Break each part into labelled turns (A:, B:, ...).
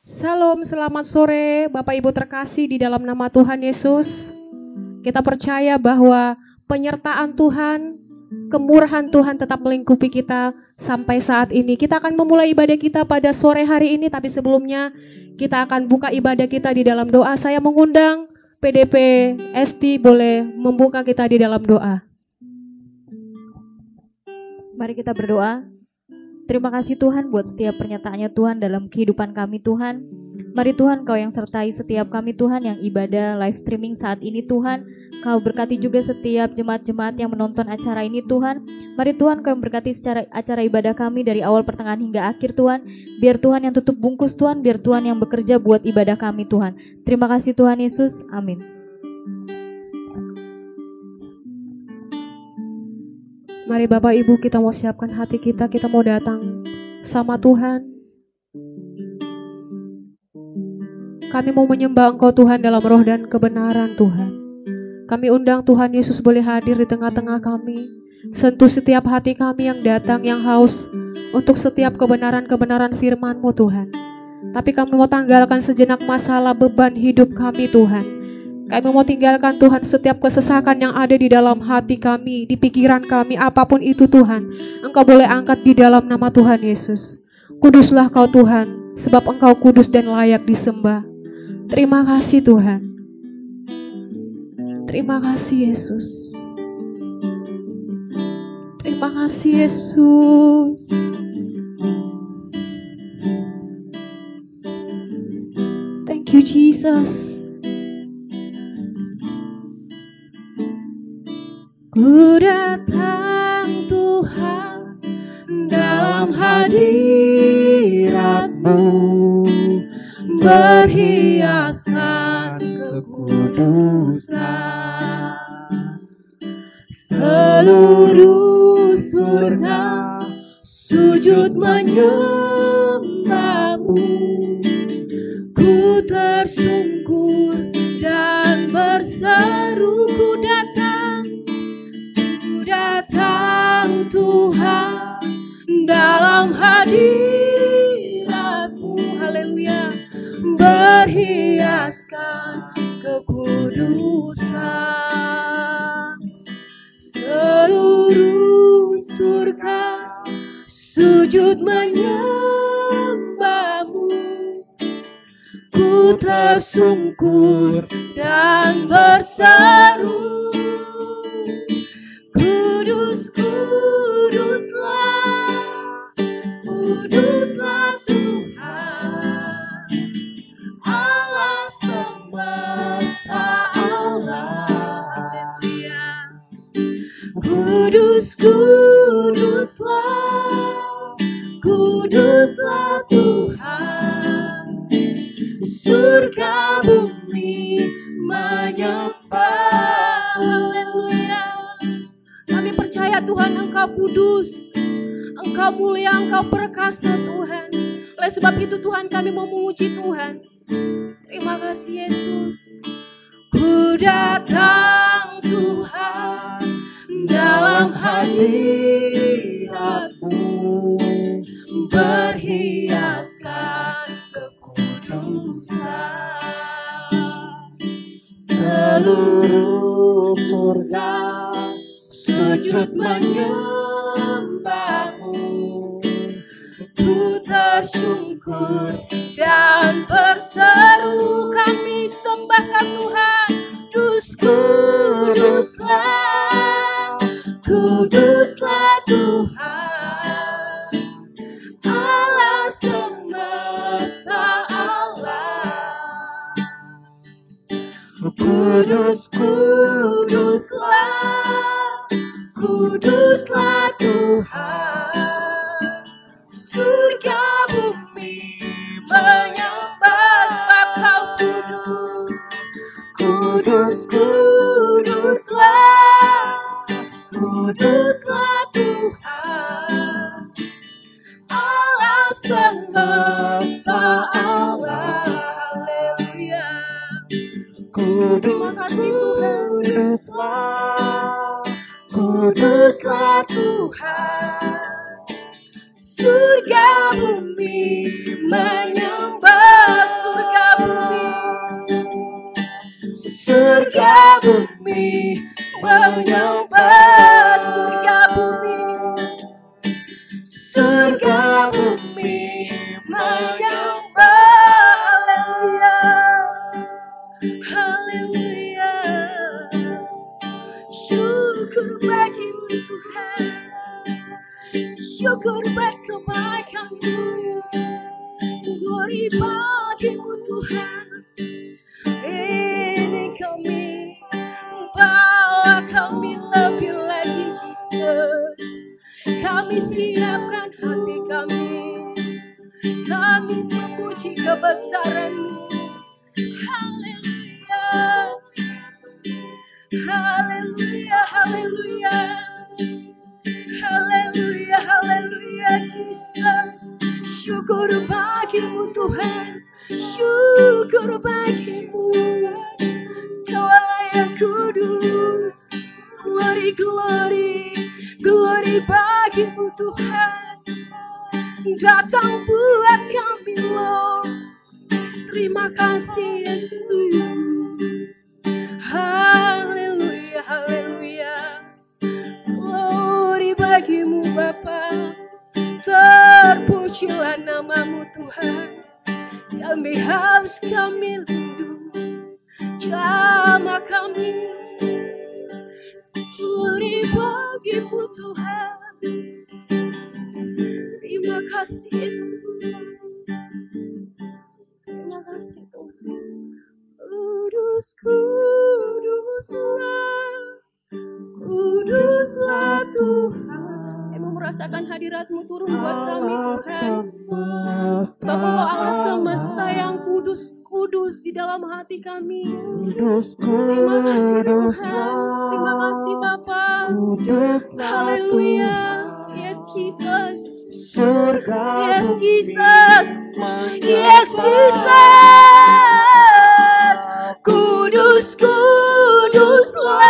A: Salam, selamat sore Bapak Ibu terkasih di dalam nama Tuhan Yesus. Kita percaya bahwa penyertaan Tuhan, kemurahan Tuhan tetap melingkupi kita sampai saat ini. Kita akan memulai ibadah kita pada sore hari ini, tapi sebelumnya kita akan buka ibadah kita di dalam doa. Saya mengundang PDP Esti boleh membuka kita di dalam doa.
B: Mari kita berdoa. Terima kasih Tuhan buat setiap pernyataannya Tuhan dalam kehidupan kami Tuhan. Mari Tuhan Kau yang sertai setiap kami Tuhan yang ibadah live streaming saat ini Tuhan. Kau berkati juga setiap jemaat-jemaat yang menonton acara ini Tuhan. Mari Tuhan Kau yang berkati secara acara ibadah kami dari awal pertengahan hingga akhir Tuhan. Biar Tuhan yang tutup bungkus Tuhan, biar Tuhan yang bekerja buat ibadah kami Tuhan. Terima kasih Tuhan Yesus, amin.
A: Mari Bapak Ibu kita mau siapkan hati kita mau datang sama Tuhan. Kami mau menyembah Engkau Tuhan dalam roh dan kebenaran Tuhan. Kami undang Tuhan Yesus boleh hadir di tengah-tengah kami. Sentuh setiap hati kami yang datang, yang haus untuk setiap kebenaran-kebenaran firman-Mu Tuhan. Tapi kami mau tanggalkan sejenak masalah beban hidup kami Tuhan. Kami mau tinggalkan Tuhan setiap kesesakan yang ada di dalam hati kami, di pikiran kami, apapun itu Tuhan. Engkau boleh angkat di dalam nama Tuhan Yesus. Kuduslah Kau Tuhan, sebab Engkau kudus dan layak disembah. Terima kasih Tuhan. Terima kasih Yesus. Terima kasih Yesus. Thank you Jesus. Ku datang Tuhan dalam hadirat-Mu, berhiaskan kekudusan. Seluruh surga sujud menyembah-Mu. Ku tersungkur dan berseru, ku datang Tuhan dalam hadirat-Mu, haleluya, berhiaskan kekudusan. Seluruh surga sujud menyembah-Mu. Ku tersungkur dan berseru, Kudus, kuduslah, kuduslah Tuhan, Allah semesta Allah. Haleluya. Kudus, kuduslah, kuduslah Tuhan, surga bumi menyembah. Haleluya. Kami percaya Tuhan Engkau kudus, Engkau mulia, Engkau perkasa Tuhan. Oleh sebab itu Tuhan kami mau memuji Tuhan. Terima kasih Yesus. Ku datang Tuhan dalam hadirat-Mu, berhiaskan kekudusan. Seluruh surga sujud menyembah-Mu. Ku tersungkur dan berseru, kami sembahkan Tuhan. Kudus, kuduslah, kuduslah Tuhan, Allah semesta Allah. Kudus, kuduslah, kuduslah Tuhan, surga bumi menyembah sebab Kau kudus. Kudus, kuduslah, kuduslah Tuhan, Allah semesta Allah. Haleluya. Terima kasih Tuhan. Kuduslah, kuduslah Tuhan, surga bumi menyembah.
C: surga bumi menyembah, surga bumi, surga bumi menyembah. Haleluya, haleluya. Syukur bagimu Tuhan, syukur buat kebaikan-Mu. Glory bagimu Tuhan. Ini kami bawa kami lebih lagi Jesus. Kami siapkan hati kami. Kami memuji kebesaran-Mu. Haleluya, haleluya, haleluya, haleluya, haleluya Jesus. Syukur bagimu Tuhan, syukur bagimu. Kaulah yang kudus. Glory, glory, glory bagimu Tuhan. Datang buat kami loh. Terima kasih Yesus. Haleluya, haleluya. Glory bagimu Bapa. Terpujilah nama-Mu Tuhan. Kami haus, kami rindu, jamah kami. Glory bagimu Tuhan. Terima kasih Yesus. Terima kasih Tuhan. Kudus, kuduslah, kuduslah Tuhan. Merasakan hadirat-Mu turun buat kami Tuhan. Sebab Engkau Allah semesta yang kudus-kudus di dalam hati kami. Terima kasih Tuhan. Terima kasih Bapa. Haleluya. Yes Jesus. Yes Jesus. Yes Jesus. Kudus, kuduslah,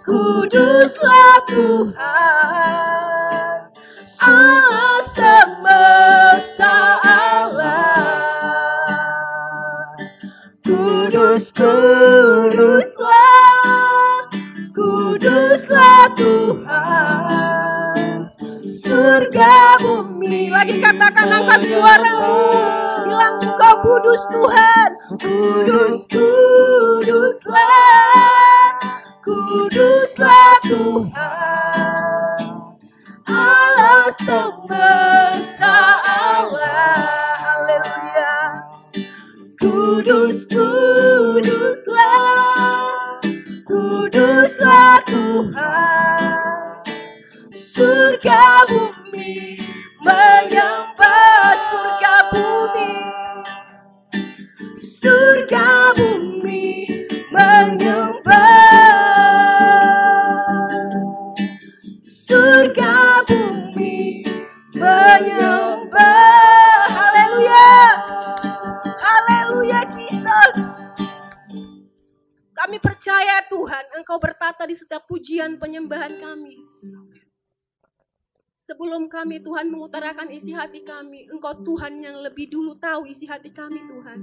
C: kuduslah Tuhan, Allah semesta Allah. Kudus, kuduslah, kuduslah Tuhan, surga bumi. Lagi katakan, angkat suaramu, bilang Engkau kudus Tuhan. Kudus, kuduslah, kuduslah Tuhan, Allah semesta Allah. Haleluya. Kudus, kuduslah, kuduslah Tuhan, surga bumi menyembah, surga bumi, surga bumi menyembah, surga bumi menyembah. Haleluya, haleluya Jesus. Kami percaya Tuhan, Engkau bertata di setiap pujian penyembahan kami. Sebelum kami Tuhan mengutarakan isi hati kami, Engkau Tuhan yang lebih dulu tahu isi hati kami Tuhan.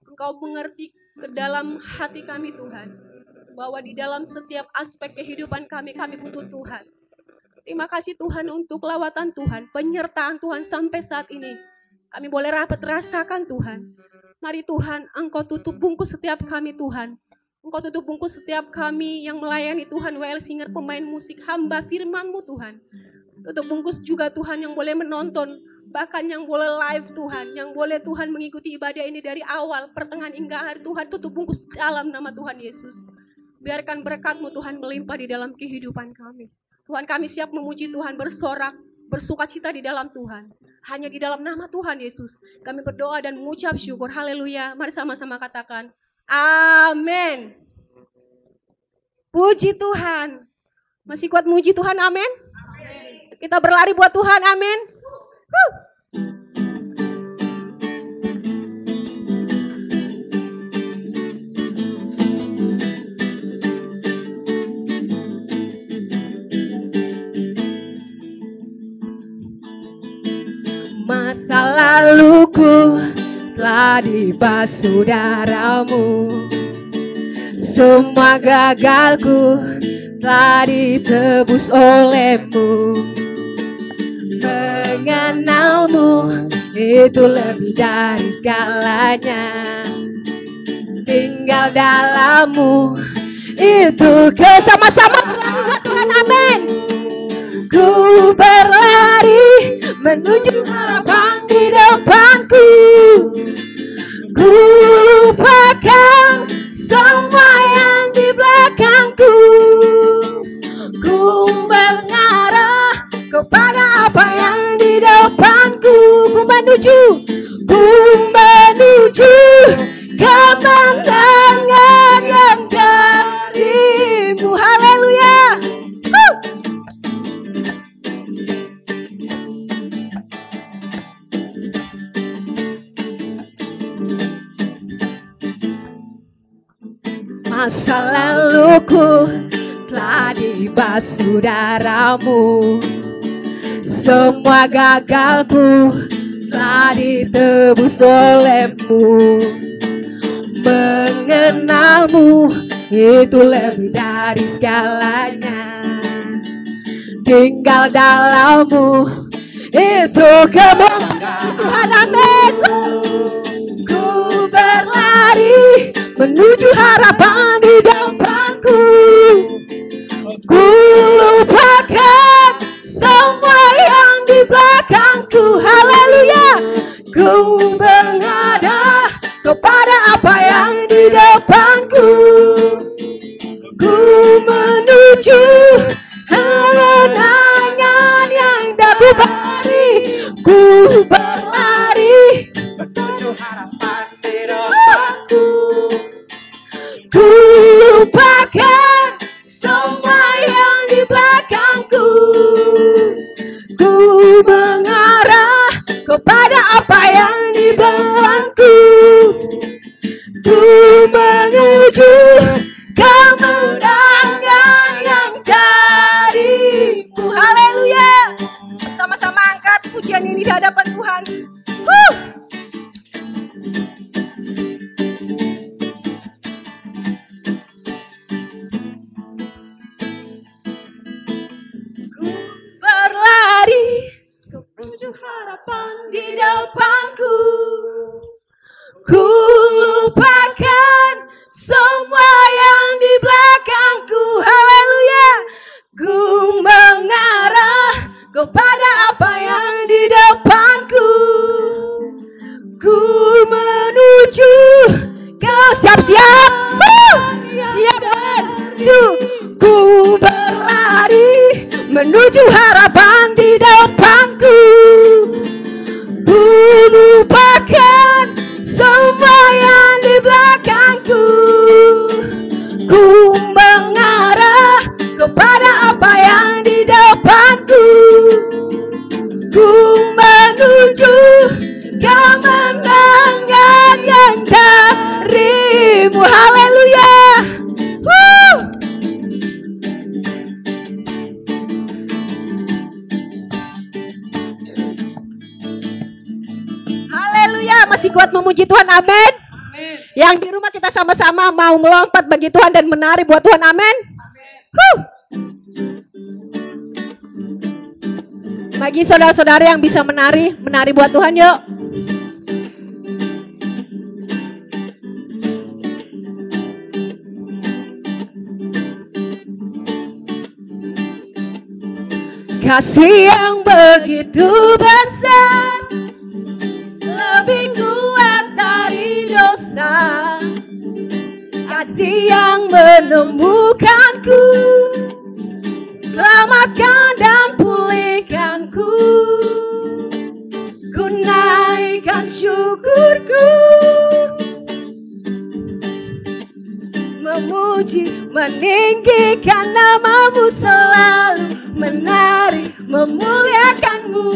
C: Engkau mengerti ke dalam hati kami Tuhan, bahwa di dalam setiap aspek kehidupan kami butuh Tuhan. Terima kasih Tuhan untuk lawatan Tuhan, penyertaan Tuhan sampai saat ini. Kami boleh rapat rasakan Tuhan. Mari Tuhan, Engkau tutup bungkus setiap kami Tuhan. Engkau tutup bungkus setiap kami yang melayani Tuhan, WL Singer, pemain musik, hamba firman-Mu Tuhan. Tutup bungkus juga Tuhan yang boleh menonton, bahkan yang boleh live Tuhan, yang boleh Tuhan mengikuti ibadah ini dari awal, pertengahan hingga akhir Tuhan. Tutup bungkus dalam nama Tuhan Yesus. Biarkan berkat-Mu Tuhan melimpah di dalam kehidupan kami. Tuhan, kami siap memuji Tuhan, bersorak, bersukacita di dalam Tuhan. Hanya di dalam nama Tuhan Yesus kami berdoa dan mengucap syukur. Haleluya. Mari sama-sama katakan amin. Puji Tuhan. Masih kuat muji Tuhan, amin? Kita berlari buat Tuhan, amin. Masa laluku telah dibasuh darah-Mu,
A: Semua gagalku telah ditebus oleh-Mu. Mengenal-Mu itu lebih dari segalanya. Tinggal dalam-Mu itu sama-sama Tuhan, amin. Ku berlari menuju harapan di depanku. Ku lupakan semua yang di belakangku. Ku mengarah kepada apa yang di depanku. Ku menuju kemenangan yang dari-Mu. Haleluya. Masa laluku telah dibasuh darah-Mu. Semua gagalku telah ditebus oleh-Mu. Mengenal-Mu itu lebih dari segalanya. Tinggal dalam-Mu itu kemenangan, Tuhan, amin. Ku berlari menuju harapan di depanku. Ku lupakan semua yang di belakangku. Haleluya. Ku menghadap kepada apa yang di depanku. Ku menuju kemenangan yang dah ku beri. Ku berlari menuju harapan di depanku. Ku lupakan semua yang di belakangku. Ku mengarah kepada apa yang di depanku. Ku menuju kemenangan yang dari-Mu. Haleluya. Sama-sama angkat pujian ini di hadapan Tuhan. Menuju harapan di depanku. Ku lupakan semua yang di belakangku. Haleluya. Ku mengarah kepada apa yang di depanku. Ku menuju ke siap-siap. Siap menuju. Ku berlari menuju harapan di depanku. Ku lupakan semua yang di belakangku. Ku mengarah kepada apa yang di depanku. Ku menuju kemenangan yang dari-Mu. Haleluya. Haleluya, masih kuat memuji Tuhan, amin. Yang di rumah kita sama-sama mau melompat bagi Tuhan dan menari buat Tuhan, amin. Bagi saudara-saudara yang bisa menari buat Tuhan, yuk. Kasih yang begitu besar, lebih kuat dari dosa. Kasih yang menemukanku, selamatkan dan pulihkanku. Ku naikkan syukurku, memuji, meninggikan nama-Mu, selalu menari, memuliakan-Mu.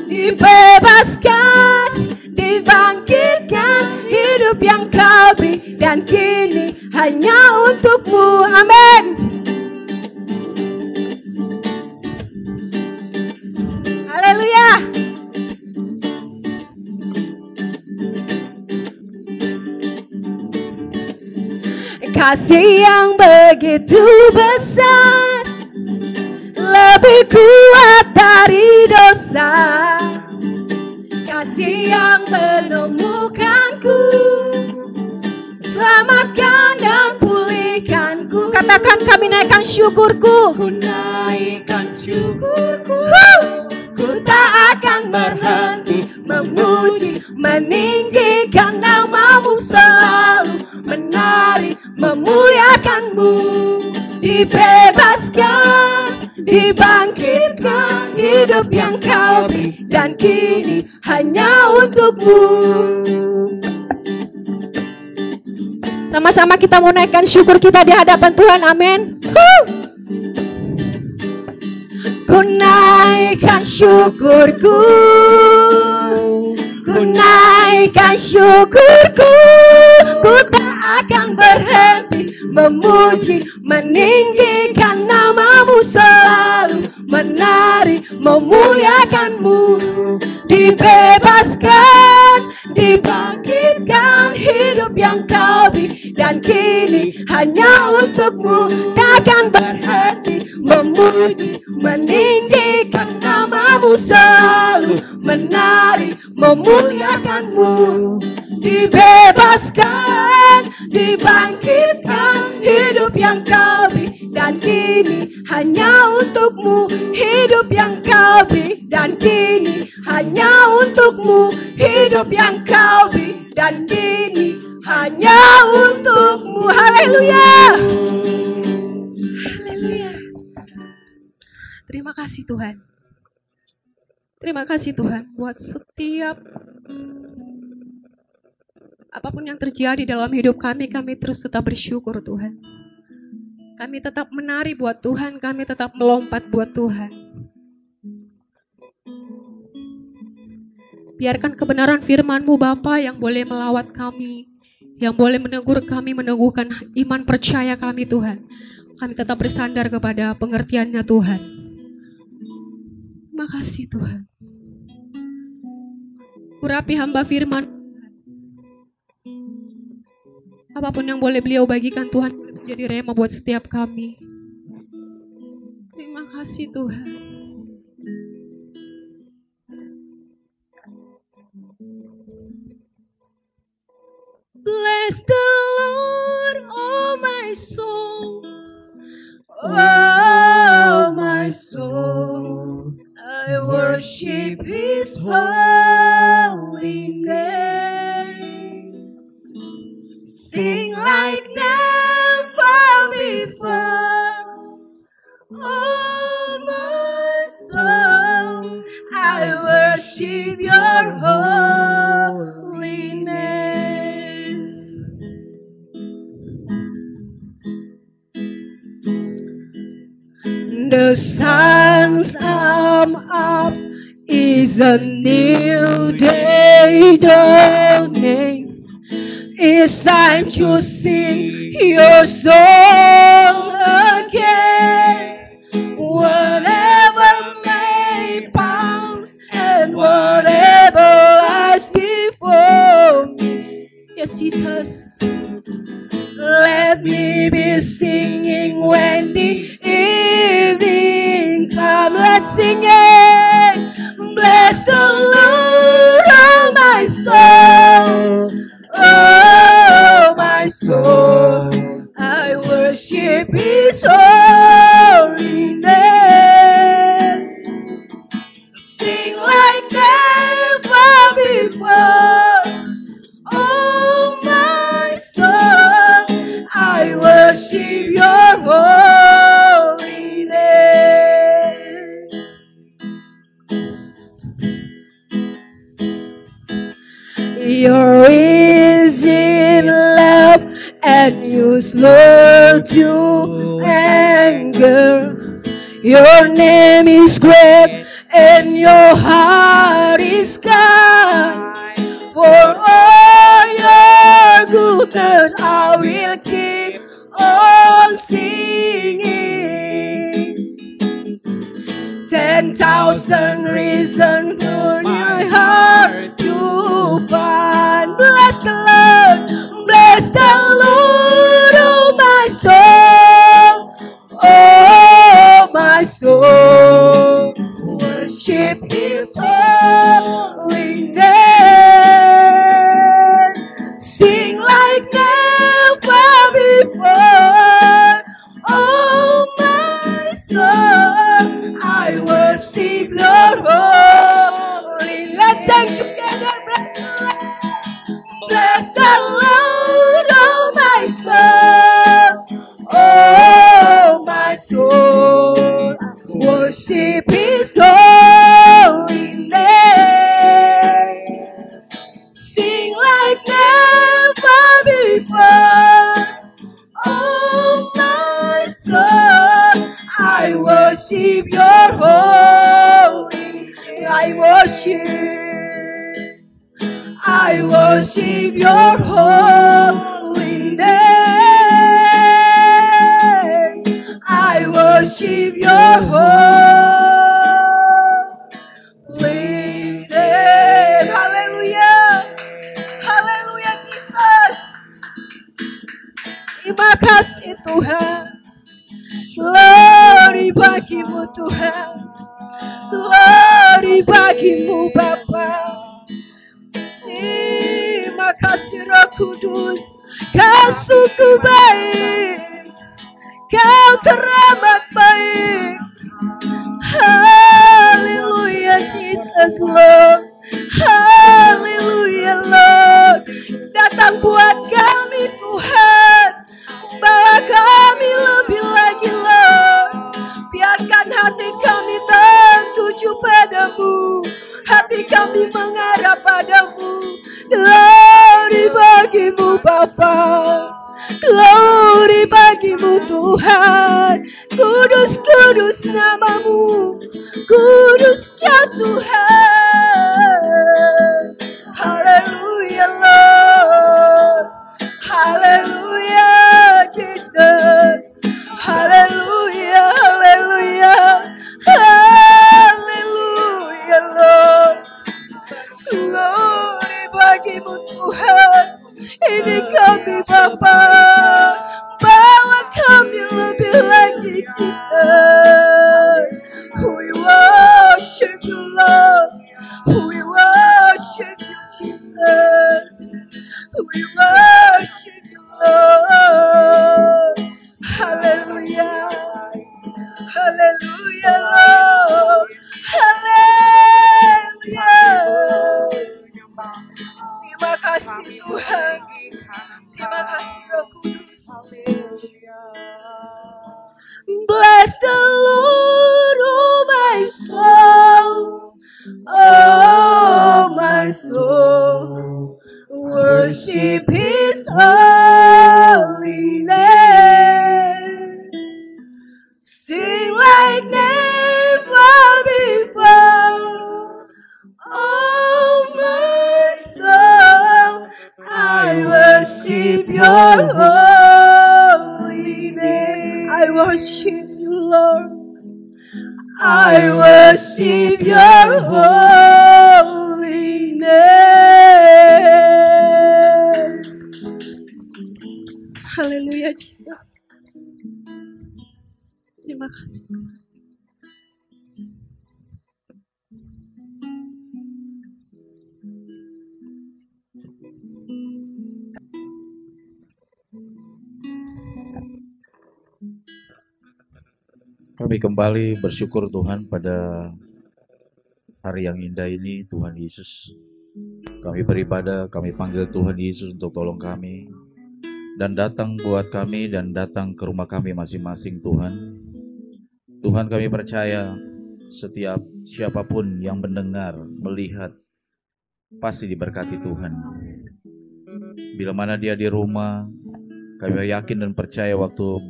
A: Dibebaskan, dibangkitkan, hidup yang Kau beri dan kini hanya untuk-Mu, amin. Haleluya.
D: kasih yang begitu besar, lebih kuat dari dosa. Kasih yang menemukanku, selamatkan dan pulihkanku. Katakan, kami naikkan syukurku.
E: Ku naikkan syukurku.
D: Ku tak akan berhenti memuji, meninggikan namamu, selalu menari memuliakanmu. Dibebaskan, dibangkitkan, hidup yang kau beri dan kini hanya untukmu. Sama-sama kita mau naikkan syukur kita di hadapan Tuhan, amin. Ku naikkan syukurku, ku naikkan syukurku. Ku tak akan berhenti memuji, meninggikan namamu, selalu menari memuliakanmu. Dibebaskan, dibangkitkan, hidup yang kau beri dan kini hanya untukmu. Takkan berhenti memuji, meninggikan namamu, selalu menari memuliakanmu. Dibebaskan, dibangkitkan, hidup yang kau beri dan kini hanya untukmu. Hidup yang kau beri dan kini hanya untukmu. Hidup yang kau beri dan kini hanya untukmu. Haleluya. Haleluya.
C: Terima kasih Tuhan. Terima kasih Tuhan buat setiap apapun yang terjadi dalam hidup kami terus tetap bersyukur Tuhan. Kami tetap menari buat Tuhan, kami tetap melompat buat Tuhan. Biarkan kebenaran firman-Mu Bapa yang boleh melawat kami, yang boleh menegur kami, meneguhkan iman percaya kami Tuhan. Kami tetap bersandar kepada pengertiannya Tuhan. Terima kasih Tuhan. Urapi hamba firman. Apapun yang boleh beliau bagikan Tuhan menjadi rema buat setiap kami. Terima kasih Tuhan.
D: Bless the Lord, oh my soul, oh my soul. I worship His holy name. Sing like never before, oh my soul. I worship Your holy name. The sun's up is a new day dawning. It's time to sing Your song again. Whatever may pass and whatever lies before me. Yes, Jesus. Let me be singing when the evening comes. Let's sing it. Bless the Lord, oh my soul, oh my soul. I worship His holy name. Sing like never before, oh my soul. I worship Your holy name. You're easy in love and You slow to anger. Your name is great and Your heart is kind. For all Your goodness I will keep on singing. 10,000 reasons for my heart to find. Bless the Lord, oh worship His holy name. Sing like never before. Oh my soul, I worship Your holy name. I worship Your holy name. I worship Your holy name. Hallelujah. Hallelujah, Jesus. Terima kasih Tuhan. Glory bagimu Tuhan. Glory bagimu Bapa. Terima kasih Roh Kudus. Kau sungguh baik. Kau teramat baik. Hallelujah Jesus Lord. Hallelujah Lord. Datang buat kami Tuhan. Bawa kami lebih lagi Lord. Biarkan hati kami tertuju padamu. Hati kami mengarah padamu. Glory bagimu Bapa. Glory bagimu Tuhan. Kudus, kudus namamu. Kudus ya Tuhan. Hallelujah Lord. Hallelujah Jesus. Hallelujah, hallelujah. Hallelujah Lord. Glory bagimu Tuhan. Ini kami Bapa. Bawa kami lebih lagi Jesus. We worship You Lord. We worship You Jesus. We worship You Lord. Hallelujah. Hallelujah Lord. Hallelujah. Terima kasih Tuhan. Terima kasih Roh Kudus. Bless the Lord, oh my soul. Oh my soul. Worship His holy name. Sing like never before. Oh my soul, I worship Your holy name. I worship You Lord. I worship Your holy name. Hallelujah Jesus. Terima kasih.
F: Kami kembali bersyukur Tuhan pada hari yang indah ini Tuhan Yesus. Kami beribadah, kami panggil Tuhan Yesus untuk tolong kami. Dan datang buat kami dan datang ke rumah kami masing-masing Tuhan. Tuhan kami percaya setiap siapapun yang mendengar, melihat, pasti diberkati Tuhan. Bila mana dia di rumah, kami yakin dan percaya waktu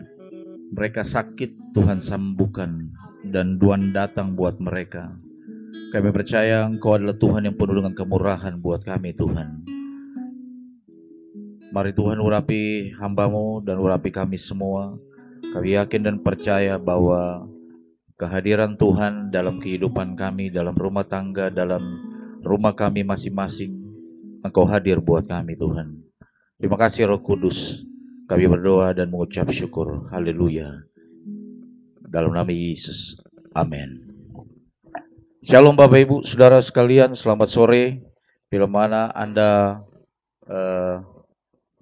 F: mereka sakit, Tuhan sembuhkan dan Tuhan datang buat mereka. Kami percaya Engkau adalah Tuhan yang penuh dengan kemurahan buat kami Tuhan. Mari Tuhan urapi hamba-Mu dan urapi kami semua. Kami yakin dan percaya bahwa kehadiran Tuhan dalam kehidupan kami, dalam rumah tangga, dalam rumah kami masing-masing, Engkau hadir buat kami Tuhan. Terima kasih Roh Kudus. Kami berdoa dan mengucap syukur. Haleluya. Dalam nama Yesus. Amin. Shalom Bapak Ibu, Saudara sekalian, selamat sore. Bila mana Anda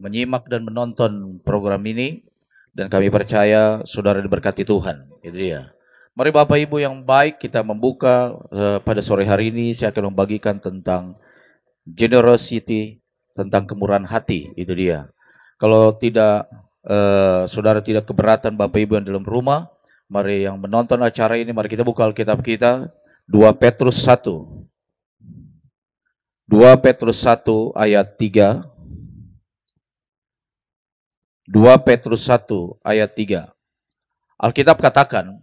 F: menyimak dan menonton program ini, dan kami percaya Saudara diberkati Tuhan. Itu dia. Mari Bapak Ibu yang baik, kita membuka pada sore hari ini. Saya akan membagikan tentang generosity, tentang kemurahan hati. Itu dia. Kalau tidak, Saudara tidak keberatan Bapak Ibu yang dalam rumah, Mari yang menonton acara ini, mari kita buka Alkitab kita, 2 Petrus 1. 2 Petrus 1 ayat 3. 2 Petrus 1 ayat 3. Alkitab katakan,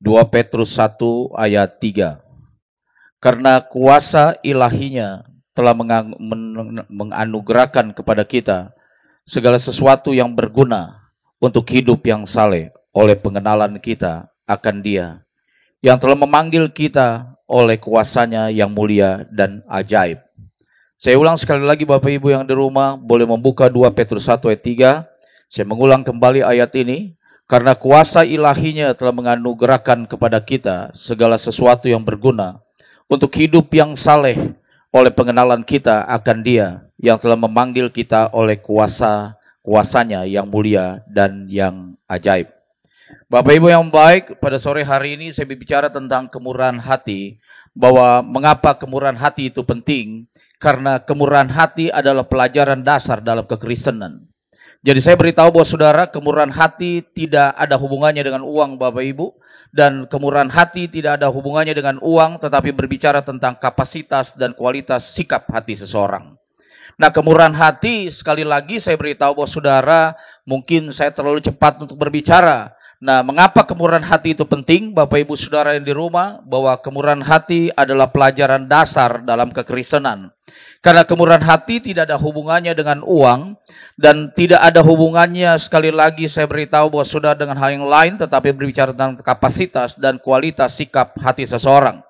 F: 2 Petrus 1 ayat 3. Karena kuasa ilahinya telah menganugerahkan kepada kita segala sesuatu yang berguna untuk hidup yang saleh oleh pengenalan kita akan Dia yang telah memanggil kita oleh kuasanya yang mulia dan ajaib. Saya ulang sekali lagi, Bapak Ibu yang di rumah boleh membuka 2 Petrus 1 ayat 3. Saya mengulang kembali ayat ini. Karena kuasa ilahinya telah menganugerahkan kepada kita segala sesuatu yang berguna untuk hidup yang saleh oleh pengenalan kita akan Dia yang telah memanggil kita oleh kuasanya yang mulia dan yang ajaib. Bapak Ibu yang baik, pada sore hari ini saya berbicara tentang kemurahan hati, bahwa mengapa kemurahan hati itu penting, karena kemurahan hati adalah pelajaran dasar dalam kekristenan. Jadi saya beritahu bahwa saudara, kemurahan hati tidak ada hubungannya dengan uang, Bapak Ibu. Dan kemurahan hati tidak ada hubungannya dengan uang, tetapi berbicara tentang kapasitas dan kualitas sikap hati seseorang. Nah, kemurahan hati, sekali lagi saya beritahu bahwa saudara, mungkin saya terlalu cepat untuk berbicara. Nah, mengapa kemurahan hati itu penting, Bapak Ibu saudara yang di rumah, bahwa kemurahan hati adalah pelajaran dasar dalam kekristenan. Karena kemurahan hati tidak ada hubungannya dengan uang, dan tidak ada hubungannya, sekali lagi saya beritahu bahwa saudara, dengan hal yang lain, tetapi berbicara tentang kapasitas dan kualitas sikap hati seseorang.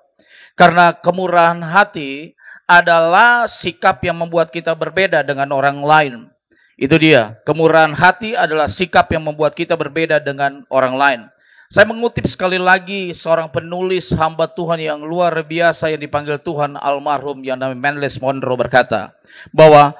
F: Karena kemurahan hati adalah sikap yang membuat kita berbeda dengan orang lain. Itu dia, kemurahan hati adalah sikap yang membuat kita berbeda dengan orang lain. Saya mengutip sekali lagi seorang penulis hamba Tuhan yang luar biasa yang dipanggil Tuhan, almarhum yang namanya Manles Monroe, berkata bahwa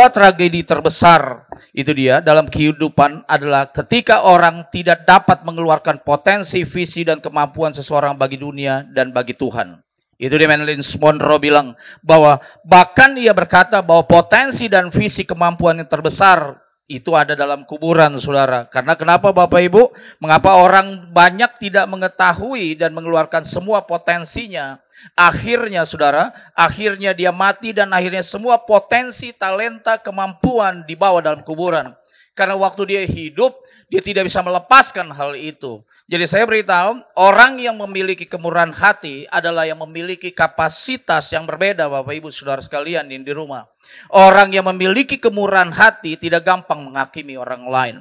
F: tragedi terbesar itu dia dalam kehidupan adalah ketika orang tidak dapat mengeluarkan potensi, visi dan kemampuan seseorang bagi dunia dan bagi Tuhan. Itu dia, Manles Monroe bilang bahwa bahkan ia berkata bahwa potensi dan visi kemampuan yang terbesar itu ada dalam kuburan, saudara. Karena kenapa, Bapak Ibu? Mengapa orang banyak tidak mengetahui dan mengeluarkan semua potensinya? Akhirnya, saudara, akhirnya dia mati dan akhirnya semua potensi, talenta, kemampuan dibawa dalam kuburan. Karena waktu dia hidup, dia tidak bisa melepaskan hal itu. Jadi saya beritahu, orang yang memiliki kemurahan hati adalah yang memiliki kapasitas yang berbeda, Bapak Ibu saudara sekalian yang di rumah. Orang yang memiliki kemurahan hati tidak gampang menghakimi orang lain.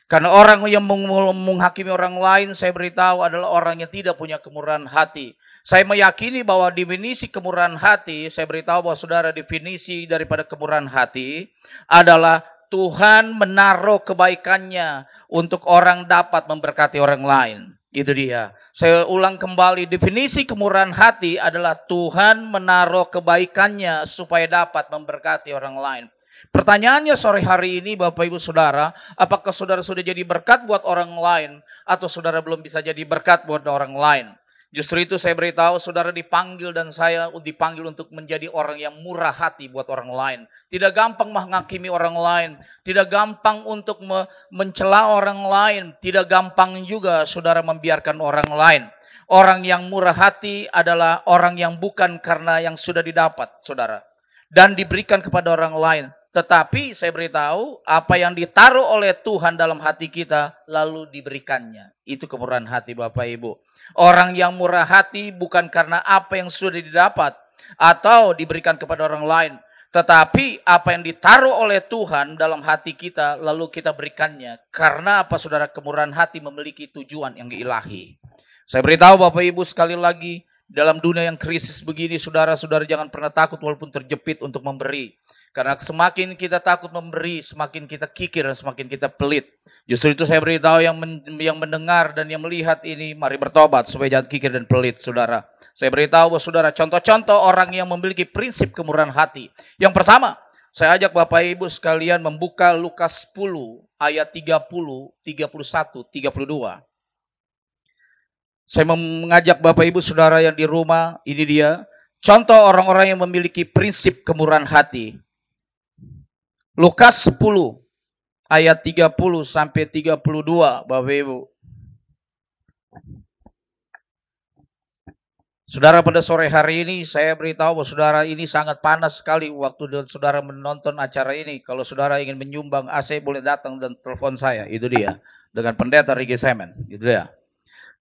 F: Karena orang yang menghakimi orang lain, saya beritahu, adalah orang yang tidak punya kemurahan hati. Saya meyakini bahwa definisi kemurahan hati, saya beritahu bahwa saudara, definisi daripada kemurahan hati adalah Tuhan menaruh kebaikannya untuk orang dapat memberkati orang lain. Itu dia. Saya ulang kembali, definisi kemurahan hati adalah Tuhan menaruh kebaikannya supaya dapat memberkati orang lain. Pertanyaannya sore hari ini, Bapak Ibu Saudara, apakah saudara sudah jadi berkat buat orang lain atau saudara belum bisa jadi berkat buat orang lain? Justru itu saya beritahu, saudara dipanggil dan saya dipanggil untuk menjadi orang yang murah hati buat orang lain. Tidak gampang menghakimi orang lain, tidak gampang untuk mencela orang lain, tidak gampang juga saudara membiarkan orang lain. Orang yang murah hati adalah orang yang bukan karena yang sudah didapat, saudara, dan diberikan kepada orang lain. Tetapi saya beritahu, apa yang ditaruh oleh Tuhan dalam hati kita lalu diberikannya. Itu kemurahan hati, Bapak Ibu. Orang yang murah hati bukan karena apa yang sudah didapat atau diberikan kepada orang lain, tetapi apa yang ditaruh oleh Tuhan dalam hati kita lalu kita berikannya. Karena apa, saudara? Kemurahan hati memiliki tujuan yang ilahi. Saya beritahu Bapak Ibu sekali lagi, dalam dunia yang krisis begini, saudara-saudara jangan pernah takut walaupun terjepit untuk memberi. Karena semakin kita takut memberi, semakin kita kikir dan semakin kita pelit. Justru itu saya beritahu yang mendengar dan yang melihat ini, mari bertobat supaya jangan kikir dan pelit, saudara. Saya beritahu bahwa saudara, contoh-contoh orang yang memiliki prinsip kemurahan hati. Yang pertama, saya ajak Bapak Ibu sekalian membuka Lukas 10 ayat 30, 31, 32. Saya mengajak Bapak Ibu saudara yang di rumah, ini dia contoh orang-orang yang memiliki prinsip kemurahan hati. Lukas 10 ayat 30 sampai 32, Bapak Ibu.
G: Saudara, pada sore hari ini saya beritahu bahwa saudara ini sangat panas sekali waktu saudara menonton acara ini. Kalau saudara ingin menyumbang AC boleh datang dan telepon saya, itu dia. Dengan pendeta Rigi Semen, itu dia.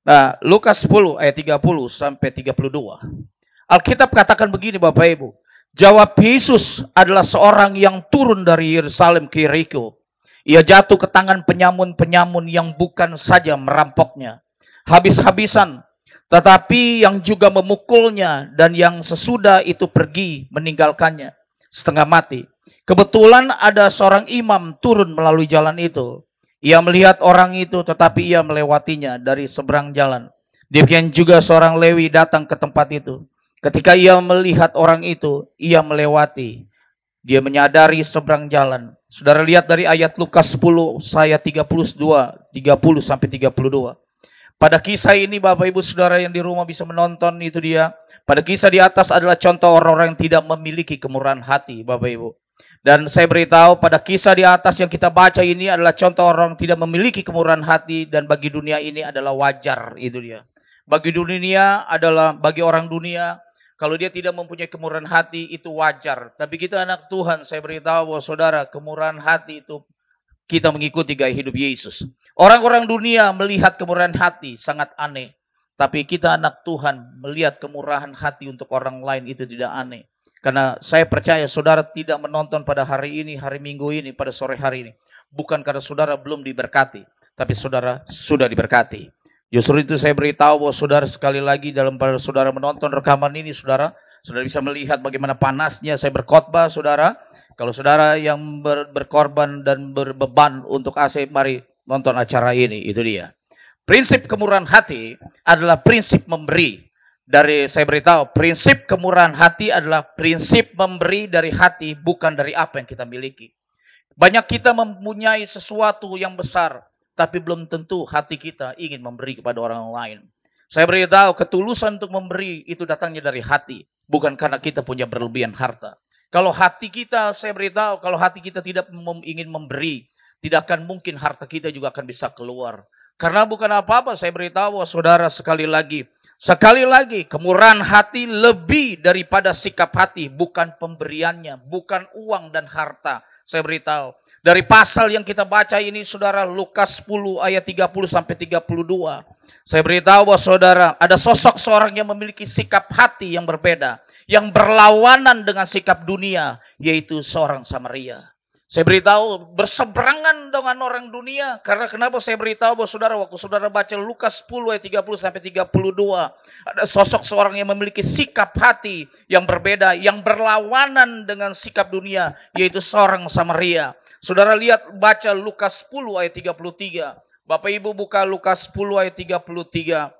G: Nah, Lukas 10 ayat 30 sampai 32. Alkitab katakan begini Bapak Ibu. Jawab Yesus adalah seorang yang turun dari Yerusalem ke Yeriko. Ia jatuh ke tangan penyamun-penyamun yang bukan saja merampoknya habis-habisan, tetapi yang juga memukulnya, dan yang sesudah itu pergi meninggalkannya setengah mati. Kebetulan ada seorang imam turun melalui jalan itu. Ia melihat orang itu, tetapi ia melewatinya dari seberang jalan. Demikian juga seorang Lewi datang ke tempat itu. Ketika ia melihat orang itu, ia melewati. Dia menyadari seberang jalan. Saudara lihat dari ayat Lukas 10, ayat 30 sampai 32. Pada kisah ini Bapak Ibu Saudara yang di rumah bisa menonton, itu dia. Pada kisah di atas adalah contoh orang-orang yang tidak memiliki kemurahan hati Bapak Ibu. Dan saya beritahu pada kisah di atas yang kita baca ini adalah contoh orang yang tidak memiliki kemurahan hati, dan bagi dunia ini adalah wajar, itu dia. Bagi dunia adalah, bagi orang dunia, kalau dia tidak mempunyai kemurahan hati itu wajar. Tapi kita anak Tuhan, saya beritahu bahwa saudara, kemurahan hati itu kita mengikuti gaya hidup Yesus. Orang-orang dunia melihat kemurahan hati sangat aneh. Tapi kita anak Tuhan melihat kemurahan hati untuk orang lain itu tidak aneh. Karena saya percaya saudara tidak menonton pada hari ini, hari Minggu ini, pada sore hari ini. Bukan karena saudara belum diberkati, tapi saudara sudah diberkati. Justru itu saya beritahu bahwa saudara sekali lagi dalam pada saudara menonton rekaman ini, saudara bisa melihat bagaimana panasnya saya berkhotbah, saudara. Kalau saudara yang berkorban dan berbeban untuk AC, mari nonton acara ini, itu dia. Prinsip kemurahan hati adalah prinsip memberi. Dari saya beritahu, prinsip kemurahan hati adalah prinsip memberi dari hati, bukan dari apa yang kita miliki. Banyak kita mempunyai sesuatu yang besar, tapi belum tentu hati kita ingin memberi kepada orang lain. Saya beritahu, ketulusan untuk memberi itu datangnya dari hati, bukan karena kita punya berlebihan harta. Kalau hati kita, saya beritahu, kalau hati kita tidak ingin memberi, tidak akan mungkin harta kita juga akan bisa keluar. Karena bukan apa-apa, saya beritahu saudara sekali lagi, kemurahan hati lebih daripada sikap hati, bukan pemberiannya, bukan uang dan harta. Saya beritahu, dari pasal yang kita baca ini saudara, Lukas 10 ayat 30 sampai 32. Saya beritahu bahwa saudara, ada sosok seorang yang memiliki sikap hati yang berbeda, yang berlawanan dengan sikap dunia, yaitu seorang Samaria. Saya beritahu berseberangan dengan orang dunia. Karena kenapa saya beritahu bahwa saudara, waktu saudara baca Lukas 10 ayat 30 sampai 32, ada sosok seorang yang memiliki sikap hati yang berbeda, yang berlawanan dengan sikap dunia, yaitu seorang Samaria. Saudara lihat, baca Lukas 10 ayat 33. Bapak Ibu buka Lukas 10 ayat 33.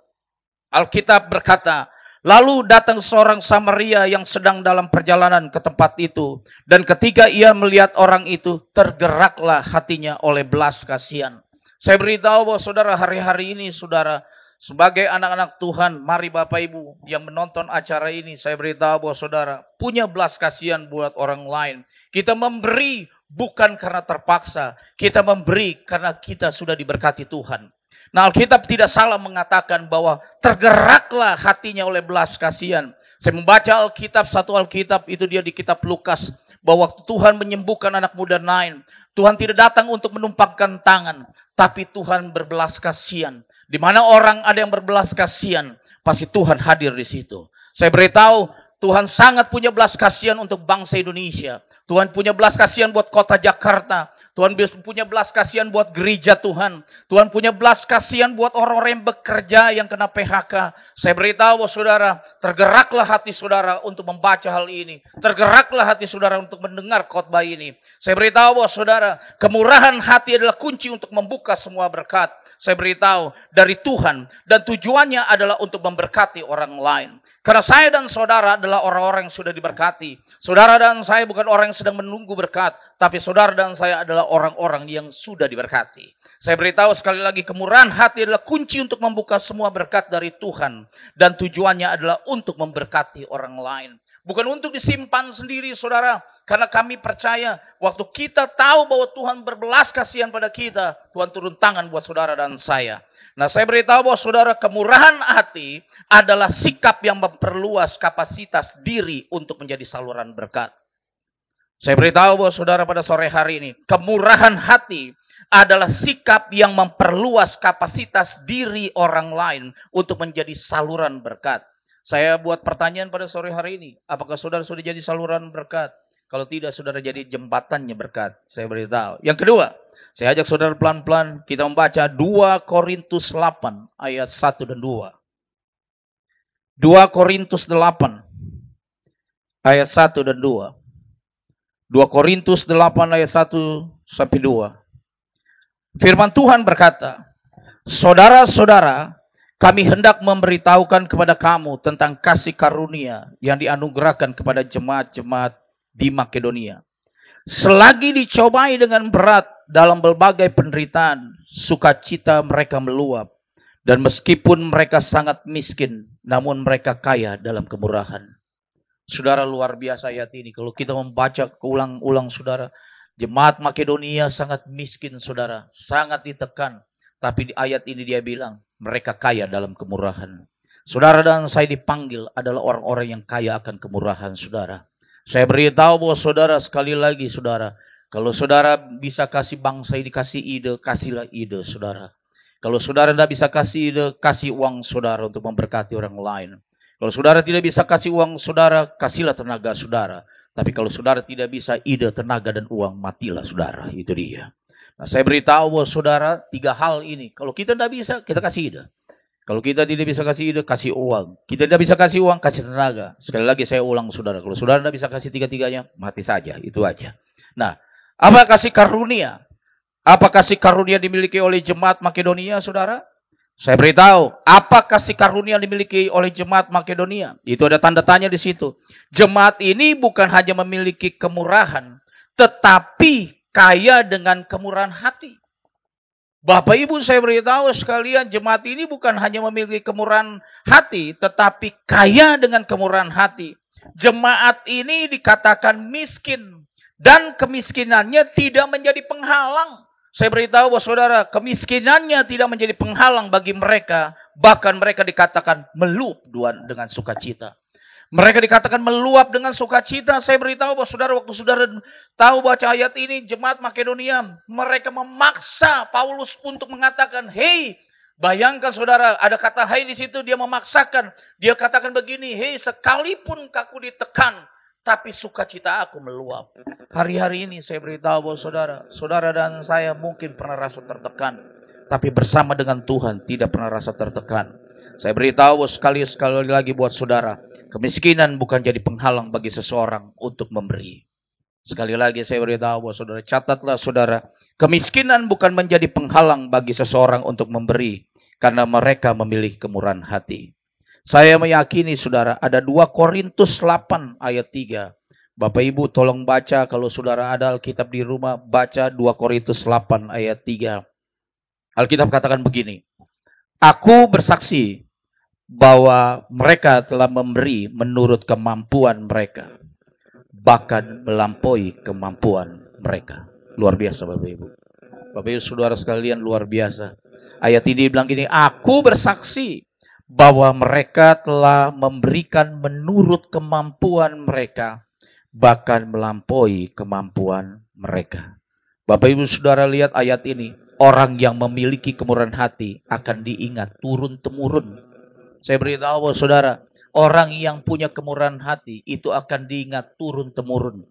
G: Alkitab berkata, lalu datang seorang Samaria yang sedang dalam perjalanan ke tempat itu. Dan ketika ia melihat orang itu, tergeraklah hatinya oleh belas kasihan. Saya beritahu bahwa saudara, hari-hari ini saudara, sebagai anak-anak Tuhan, mari Bapak Ibu yang menonton acara ini, saya beritahu bahwa saudara punya belas kasihan buat orang lain. Kita memberi bukan karena terpaksa, kita memberi karena kita sudah diberkati Tuhan. Nah, Alkitab tidak salah mengatakan bahwa tergeraklah hatinya oleh belas kasihan. Saya membaca Alkitab, satu Alkitab itu dia di kitab Lukas, bahwa waktu Tuhan menyembuhkan anak muda Nain, Tuhan tidak datang untuk menumpangkan tangan, tapi Tuhan berbelas kasihan. Di mana orang ada yang berbelas kasihan, pasti Tuhan hadir di situ. Saya beritahu, Tuhan sangat punya belas kasihan untuk bangsa Indonesia. Tuhan punya belas kasihan buat kota Jakarta. Tuhan punya belas kasihan buat gereja Tuhan. Tuhan punya belas kasihan buat orang-orang yang bekerja yang kena PHK. Saya beritahu saudara, tergeraklah hati saudara untuk membaca hal ini. Tergeraklah hati saudara untuk mendengar khotbah ini. Saya beritahu saudara, kemurahan hati adalah kunci untuk membuka semua berkat. Saya beritahu dari Tuhan, dan tujuannya adalah untuk memberkati orang lain. Karena saya dan saudara adalah orang-orang yang sudah diberkati. Saudara dan saya bukan orang yang sedang menunggu berkat, tapi saudara dan saya adalah orang-orang yang sudah diberkati. Saya beritahu sekali lagi, kemurahan hati adalah kunci untuk membuka semua berkat dari Tuhan. Dan tujuannya adalah untuk memberkati orang lain. Bukan untuk disimpan sendiri saudara. Karena kami percaya waktu kita tahu bahwa Tuhan berbelas kasihan pada kita, Tuhan turun tangan buat saudara dan saya. Nah, saya beritahu bahwa saudara, kemurahan hati adalah sikap yang memperluas kapasitas diri untuk menjadi saluran berkat. Saya beritahu bahwa saudara pada sore hari ini, kemurahan hati adalah sikap yang memperluas kapasitas diri orang lain untuk menjadi saluran berkat. Saya buat pertanyaan pada sore hari ini, apakah saudara sudah jadi saluran berkat? Kalau tidak, saudara jadi jembatannya berkat. Saya beritahu. Yang kedua, saya ajak saudara pelan-pelan kita membaca 2 Korintus 8 ayat 1 dan 2. 2 Korintus 8 ayat 1 dan 2. 2 Korintus 8 ayat 1 sampai 2. Firman Tuhan berkata, saudara-saudara, kami hendak memberitahukan kepada kamu tentang kasih karunia yang dianugerahkan kepada jemaat-jemaat di Makedonia. Selagi dicobai dengan berat dalam berbagai penderitaan, sukacita mereka meluap. Dan meskipun mereka sangat miskin, namun mereka kaya dalam kemurahan. Saudara, luar biasa ayat ini. Kalau kita membaca keulang-ulang saudara, jemaat Makedonia sangat miskin saudara, sangat ditekan. Tapi di ayat ini dia bilang, mereka kaya dalam kemurahan. Saudara dan saya dipanggil adalah orang-orang yang kaya akan kemurahan saudara. Saya beritahu bahwa saudara, sekali lagi saudara, kalau saudara bisa kasih bangsa ini, kasih ide, kasihlah ide saudara. Kalau saudara tidak bisa kasih ide, kasih uang saudara untuk memberkati orang lain. Kalau saudara tidak bisa kasih uang saudara, kasihlah tenaga saudara. Tapi kalau saudara tidak bisa ide, tenaga, dan uang, matilah saudara. Itu dia. Nah, saya beritahu bahwa saudara, 3 hal ini. Kalau kita tidak bisa, kita kasih ide. Kalau kita tidak bisa kasih ide, kasih uang. Kita tidak bisa kasih uang, kasih tenaga. Sekali lagi saya ulang saudara. Kalau saudara tidak bisa kasih 3-tiganya, mati saja. Itu aja. Nah, apa kasih karunia? Apa kasih karunia dimiliki oleh jemaat Makedonia saudara? Saya beritahu, apa kasih karunia dimiliki oleh jemaat Makedonia? Itu ada tanda tanya di situ. Jemaat ini bukan hanya memiliki kemurahan, tetapi kaya dengan kemurahan hati. Bapak Ibu, saya beritahu sekalian, jemaat ini bukan hanya memiliki kemurahan hati, tetapi kaya dengan kemurahan hati. Jemaat ini dikatakan miskin, dan kemiskinannya tidak menjadi penghalang. Saya beritahu bahwa saudara, kemiskinannya tidak menjadi penghalang bagi mereka. Bahkan mereka dikatakan meluap dengan sukacita. Mereka dikatakan meluap dengan sukacita. Saya beritahu bahwa saudara, waktu saudara tahu baca ayat ini, jemaat Makedonia, mereka memaksa Paulus untuk mengatakan, hei, bayangkan saudara, ada kata hei di situ, dia memaksakan. Dia katakan begini, hei, sekalipun aku ditekan, tapi sukacita aku meluap. Hari-hari ini saya beritahu bahwa saudara dan saya mungkin pernah rasa tertekan. Tapi bersama dengan Tuhan tidak pernah rasa tertekan. Saya beritahu bahwa sekali lagi buat saudara, kemiskinan bukan jadi penghalang bagi seseorang untuk memberi. Sekali lagi saya beritahu bahwa saudara, catatlah saudara, kemiskinan bukan menjadi penghalang bagi seseorang untuk memberi. Karena mereka memilih kemurahan hati. Saya meyakini saudara, ada 2 Korintus 8 ayat 3. Bapak Ibu tolong baca, kalau saudara ada Alkitab di rumah, baca 2 Korintus 8 ayat 3. Alkitab katakan begini, aku bersaksi bahwa mereka telah memberi menurut kemampuan mereka, bahkan melampaui kemampuan mereka. Luar biasa Bapak Ibu. Bapak Ibu saudara sekalian, luar biasa. Ayat ini bilang gini, aku bersaksi bahwa mereka telah memberikan menurut kemampuan mereka, bahkan melampaui kemampuan mereka. Bapak Ibu saudara lihat ayat ini, orang yang memiliki kemurahan hati akan diingat turun-temurun. Saya beritahu saudara, orang yang punya kemurahan hati itu akan diingat turun-temurun.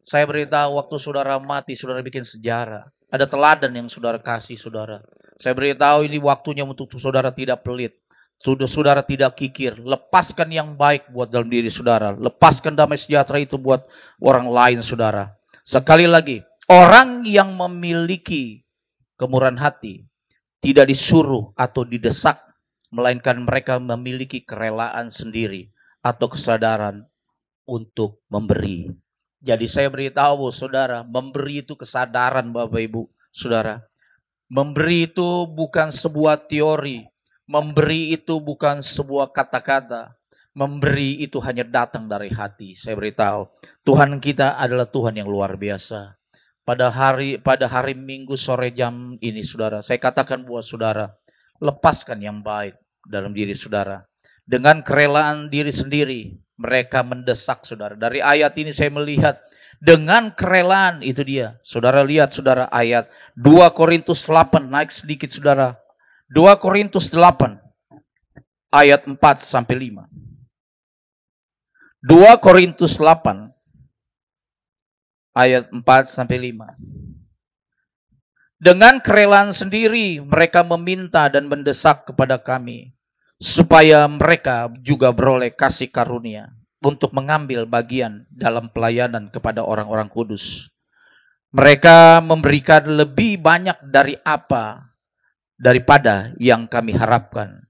G: Saya beritahu waktu saudara mati, saudara bikin sejarah. Ada teladan yang saudara kasih saudara. Saya beritahu ini waktunya untuk saudara tidak pelit. Saudara tidak kikir, lepaskan yang baik buat dalam diri saudara. Lepaskan damai sejahtera itu buat orang lain saudara. Sekali lagi, orang yang memiliki kemurahan hati tidak disuruh atau didesak, melainkan mereka memiliki kerelaan sendiri atau kesadaran untuk memberi. Jadi saya beritahu saudara, memberi itu kesadaran Bapak Ibu saudara. Memberi itu bukan sebuah teori. Memberi itu bukan sebuah kata-kata. Memberi itu hanya datang dari hati. Saya beritahu, Tuhan kita adalah Tuhan yang luar biasa. Pada hari Minggu sore jam ini saudara, saya katakan buat saudara, lepaskan yang baik dalam diri saudara. Dengan kerelaan diri sendiri, mereka mendesak saudara. Dari ayat ini saya melihat, dengan kerelaan itu dia. Saudara lihat saudara ayat 2 Korintus 8, naik sedikit saudara. 2 Korintus 8, ayat 4 sampai 5. 2 Korintus 8, ayat 4 sampai 5. Dengan kerelaan sendiri mereka meminta dan mendesak kepada kami, supaya mereka juga beroleh kasih karunia untuk mengambil bagian dalam pelayanan kepada orang-orang kudus. Mereka memberikan lebih banyak daripada yang kami harapkan.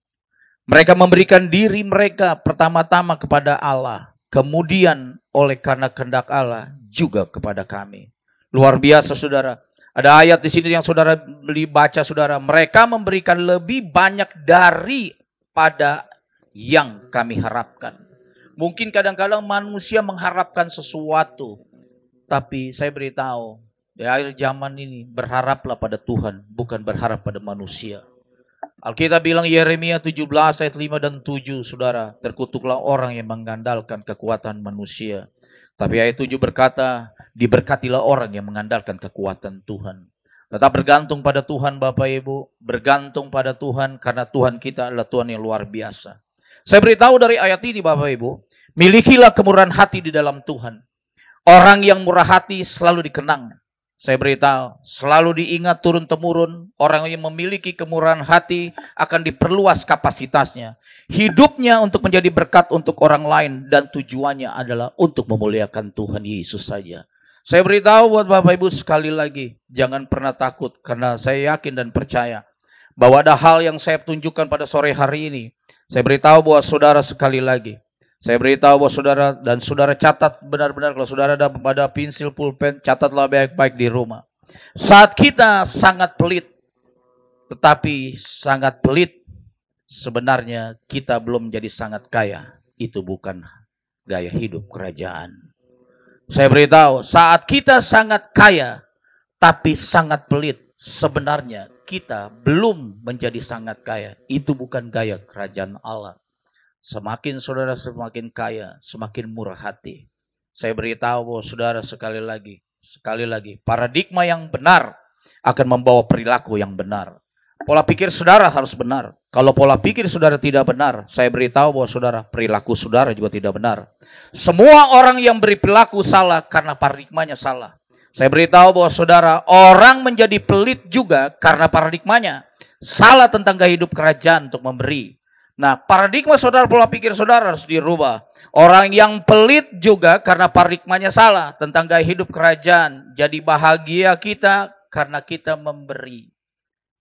G: Mereka memberikan diri mereka pertama-tama kepada Allah, kemudian oleh karena kehendak Allah juga kepada kami. Luar biasa saudara. Ada ayat di sini yang saudara beli baca saudara. Mereka memberikan lebih banyak daripada yang kami harapkan. Mungkin kadang-kadang manusia mengharapkan sesuatu. Tapi saya beritahu, di akhir zaman ini berharaplah pada Tuhan, bukan berharap pada manusia. Alkitab bilang Yeremia 17 ayat 5 dan 7 saudara. Terkutuklah orang yang mengandalkan kekuatan manusia. Tapi ayat 7 berkata, diberkatilah orang yang mengandalkan kekuatan Tuhan. Tetap bergantung pada Tuhan Bapak Ibu. Bergantung pada Tuhan karena Tuhan kita adalah Tuhan yang luar biasa. Saya beritahu dari ayat ini Bapak Ibu. Milikilah kemurahan hati di dalam Tuhan. Orang yang murah hati selalu dikenang. Saya beritahu selalu diingat turun-temurun. Orang yang memiliki kemurahan hati akan diperluas kapasitasnya. Hidupnya untuk menjadi berkat untuk orang lain. Dan tujuannya adalah untuk memuliakan Tuhan Yesus saja. Saya beritahu buat Bapak Ibu sekali lagi, jangan pernah takut karena saya yakin dan percaya bahwa ada hal yang saya tunjukkan pada sore hari ini. Saya beritahu buat saudara sekali lagi. Saya beritahu buat saudara dan saudara catat benar-benar kalau saudara ada pada pensil pulpen, catatlah baik-baik di rumah. Saat kita sangat pelit, tetapi sangat pelit, sebenarnya kita belum menjadi sangat kaya. Itu bukan gaya hidup kerajaan. Saya beritahu, saat kita sangat kaya, tapi sangat pelit, sebenarnya kita belum menjadi sangat kaya. Itu bukan gaya kerajaan Allah. Semakin saudara semakin kaya, semakin murah hati. Saya beritahu saudara sekali lagi, paradigma yang benar akan membawa perilaku yang benar. Pola pikir saudara harus benar. Kalau pola pikir saudara tidak benar, saya beritahu bahwa saudara, perilaku saudara juga tidak benar. Semua orang yang berperilaku salah karena paradigmanya salah. Saya beritahu bahwa saudara, orang menjadi pelit juga karena paradigmanya salah tentang gaya hidup kerajaan untuk memberi. Nah, paradigma saudara, pola pikir saudara harus dirubah. Orang yang pelit juga karena paradigmanya salah tentang gaya hidup kerajaan. Jadi bahagia kita karena kita memberi.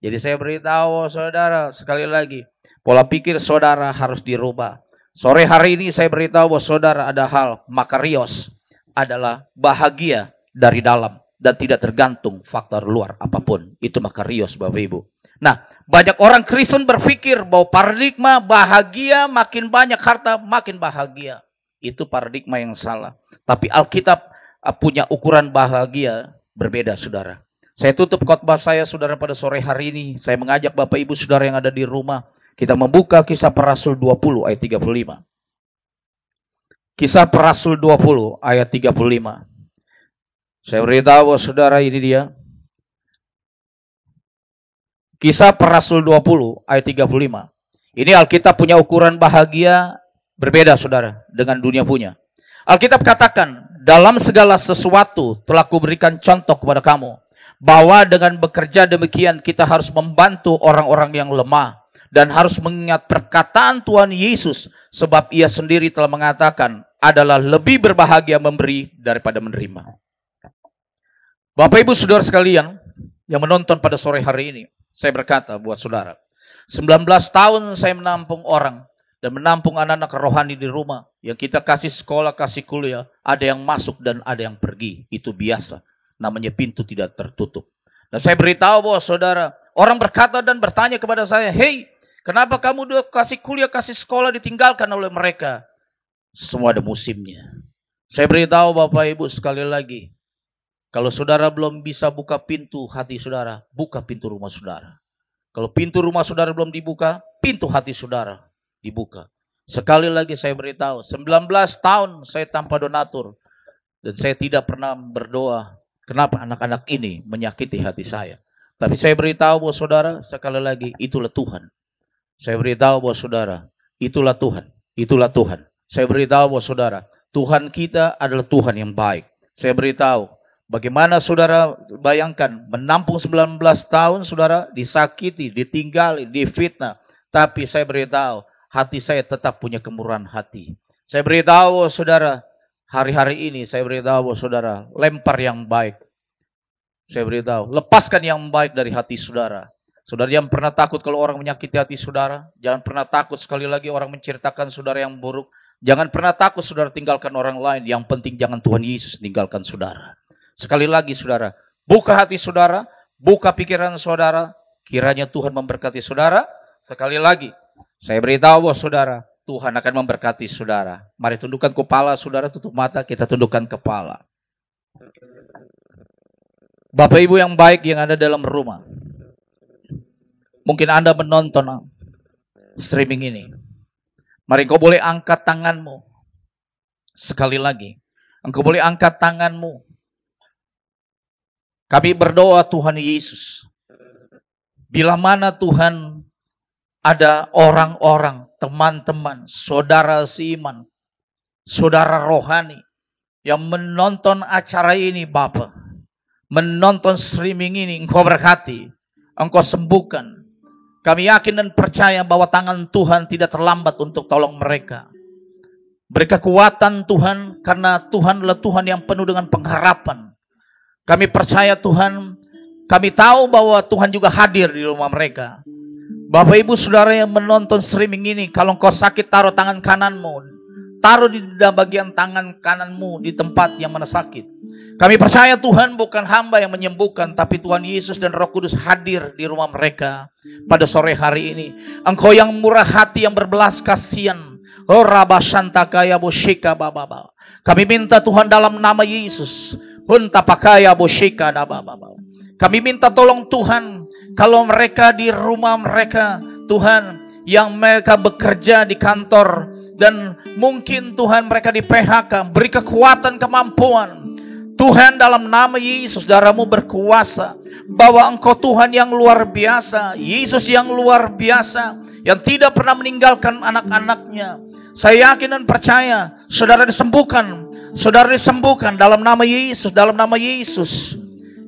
G: Jadi saya beritahu saudara sekali lagi, pola pikir saudara harus dirubah. Sore hari ini saya beritahu bahwa saudara ada hal, makarios adalah bahagia dari dalam dan tidak tergantung faktor luar apapun. Itu makarios Bapak Ibu. Nah, banyak orang Kristen berpikir bahwa paradigma bahagia makin banyak harta makin bahagia. Itu paradigma yang salah. Tapi Alkitab punya ukuran bahagia berbeda saudara. Saya tutup khotbah saya saudara pada sore hari ini. Saya mengajak Bapak Ibu saudara yang ada di rumah. Kita membuka Kisah Para Rasul 20 ayat 35. Kisah Para Rasul 20 ayat 35. Saya beritahu saudara ini dia. Kisah Para Rasul 20 ayat 35. Ini Alkitab punya ukuran bahagia berbeda saudara dengan dunia punya. Alkitab katakan, dalam segala sesuatu telah kuberikan contoh kepada kamu. Bahwa dengan bekerja demikian kita harus membantu orang-orang yang lemah. Dan harus mengingat perkataan Tuhan Yesus. Sebab ia sendiri telah mengatakan adalah lebih berbahagia memberi daripada menerima. Bapak Ibu saudara sekalian yang menonton pada sore hari ini. Saya berkata buat saudara. 19 tahun saya menampung orang. Dan menampung anak-anak rohani di rumah. Yang kita kasih sekolah, kasih kuliah. Ada yang masuk dan ada yang pergi. Itu biasa. Namanya pintu tidak tertutup. Dan saya beritahu bahwa saudara, orang berkata dan bertanya kepada saya, hey, kenapa kamu udah kasih kuliah, kasih sekolah ditinggalkan oleh mereka? Semua ada musimnya. Saya beritahu Bapak Ibu sekali lagi, kalau saudara belum bisa buka pintu hati saudara, buka pintu rumah saudara. Kalau pintu rumah saudara belum dibuka, pintu hati saudara dibuka. Sekali lagi saya beritahu, 19 tahun saya tanpa donatur. Dan saya tidak pernah berdoa, kenapa anak-anak ini menyakiti hati saya. Tapi saya beritahu bahwa saudara, sekali lagi, itulah Tuhan. Saya beritahu bahwa saudara, itulah Tuhan. Itulah Tuhan. Saya beritahu bahwa saudara, Tuhan kita adalah Tuhan yang baik. Saya beritahu, bagaimana saudara bayangkan, menampung 19 tahun saudara, disakiti, ditinggali, difitnah. Tapi saya beritahu, hati saya tetap punya kemurahan hati. Saya beritahu saudara, hari-hari ini saya beritahu saudara, lempar yang baik. Saya beritahu, lepaskan yang baik dari hati saudara. Saudara jangan pernah takut kalau orang menyakiti hati saudara. Jangan pernah takut sekali lagi orang menceritakan saudara yang buruk. Jangan pernah takut saudara tinggalkan orang lain. Yang penting jangan Tuhan Yesus tinggalkan saudara. Sekali lagi saudara, buka hati saudara, buka pikiran saudara. Kiranya Tuhan memberkati saudara. Sekali lagi, saya beritahu bahwa saudara, Tuhan akan memberkati saudara. Mari tundukkan kepala saudara, tutup mata, kita tundukkan kepala. Bapak Ibu yang baik yang ada dalam rumah. Mungkin Anda menonton streaming ini. Mari engkau boleh angkat tanganmu. Sekali lagi, engkau boleh angkat tanganmu. Kami berdoa Tuhan Yesus. Bila mana Tuhan ada orang-orang, teman-teman, saudara seiman, saudara rohani yang menonton acara ini Bapa, menonton streaming ini, engkau berkati, engkau sembuhkan. Kami yakin dan percaya bahwa tangan Tuhan tidak terlambat untuk tolong mereka. Beri kekuatan Tuhan, karena Tuhan adalah Tuhan yang penuh dengan pengharapan. Kami percaya Tuhan, kami tahu bahwa Tuhan juga hadir di rumah mereka. Bapak Ibu Saudara yang menonton streaming ini, kalau engkau sakit taruh tangan kananmu, taruh di bagian tangan kananmu di tempat yang mana sakit. Kami percaya Tuhan bukan hamba yang menyembuhkan, tapi Tuhan Yesus dan Roh Kudus hadir di rumah mereka pada sore hari ini. Engkau yang murah hati, yang berbelas kasihan. Oh rabashantakaya boshika bababa. Kami minta Tuhan dalam nama Yesus. Huntapakaya boshika bababa. Kami minta tolong Tuhan, kalau mereka di rumah mereka, Tuhan, yang mereka bekerja di kantor, dan mungkin Tuhan mereka di PHK, beri kekuatan, kemampuan. Tuhan dalam nama Yesus, darah-Mu berkuasa, bahwa Engkau Tuhan yang luar biasa, Yesus yang luar biasa, yang tidak pernah meninggalkan anak-anaknya. Saya yakin dan percaya, saudara disembuhkan dalam nama Yesus, dalam nama Yesus.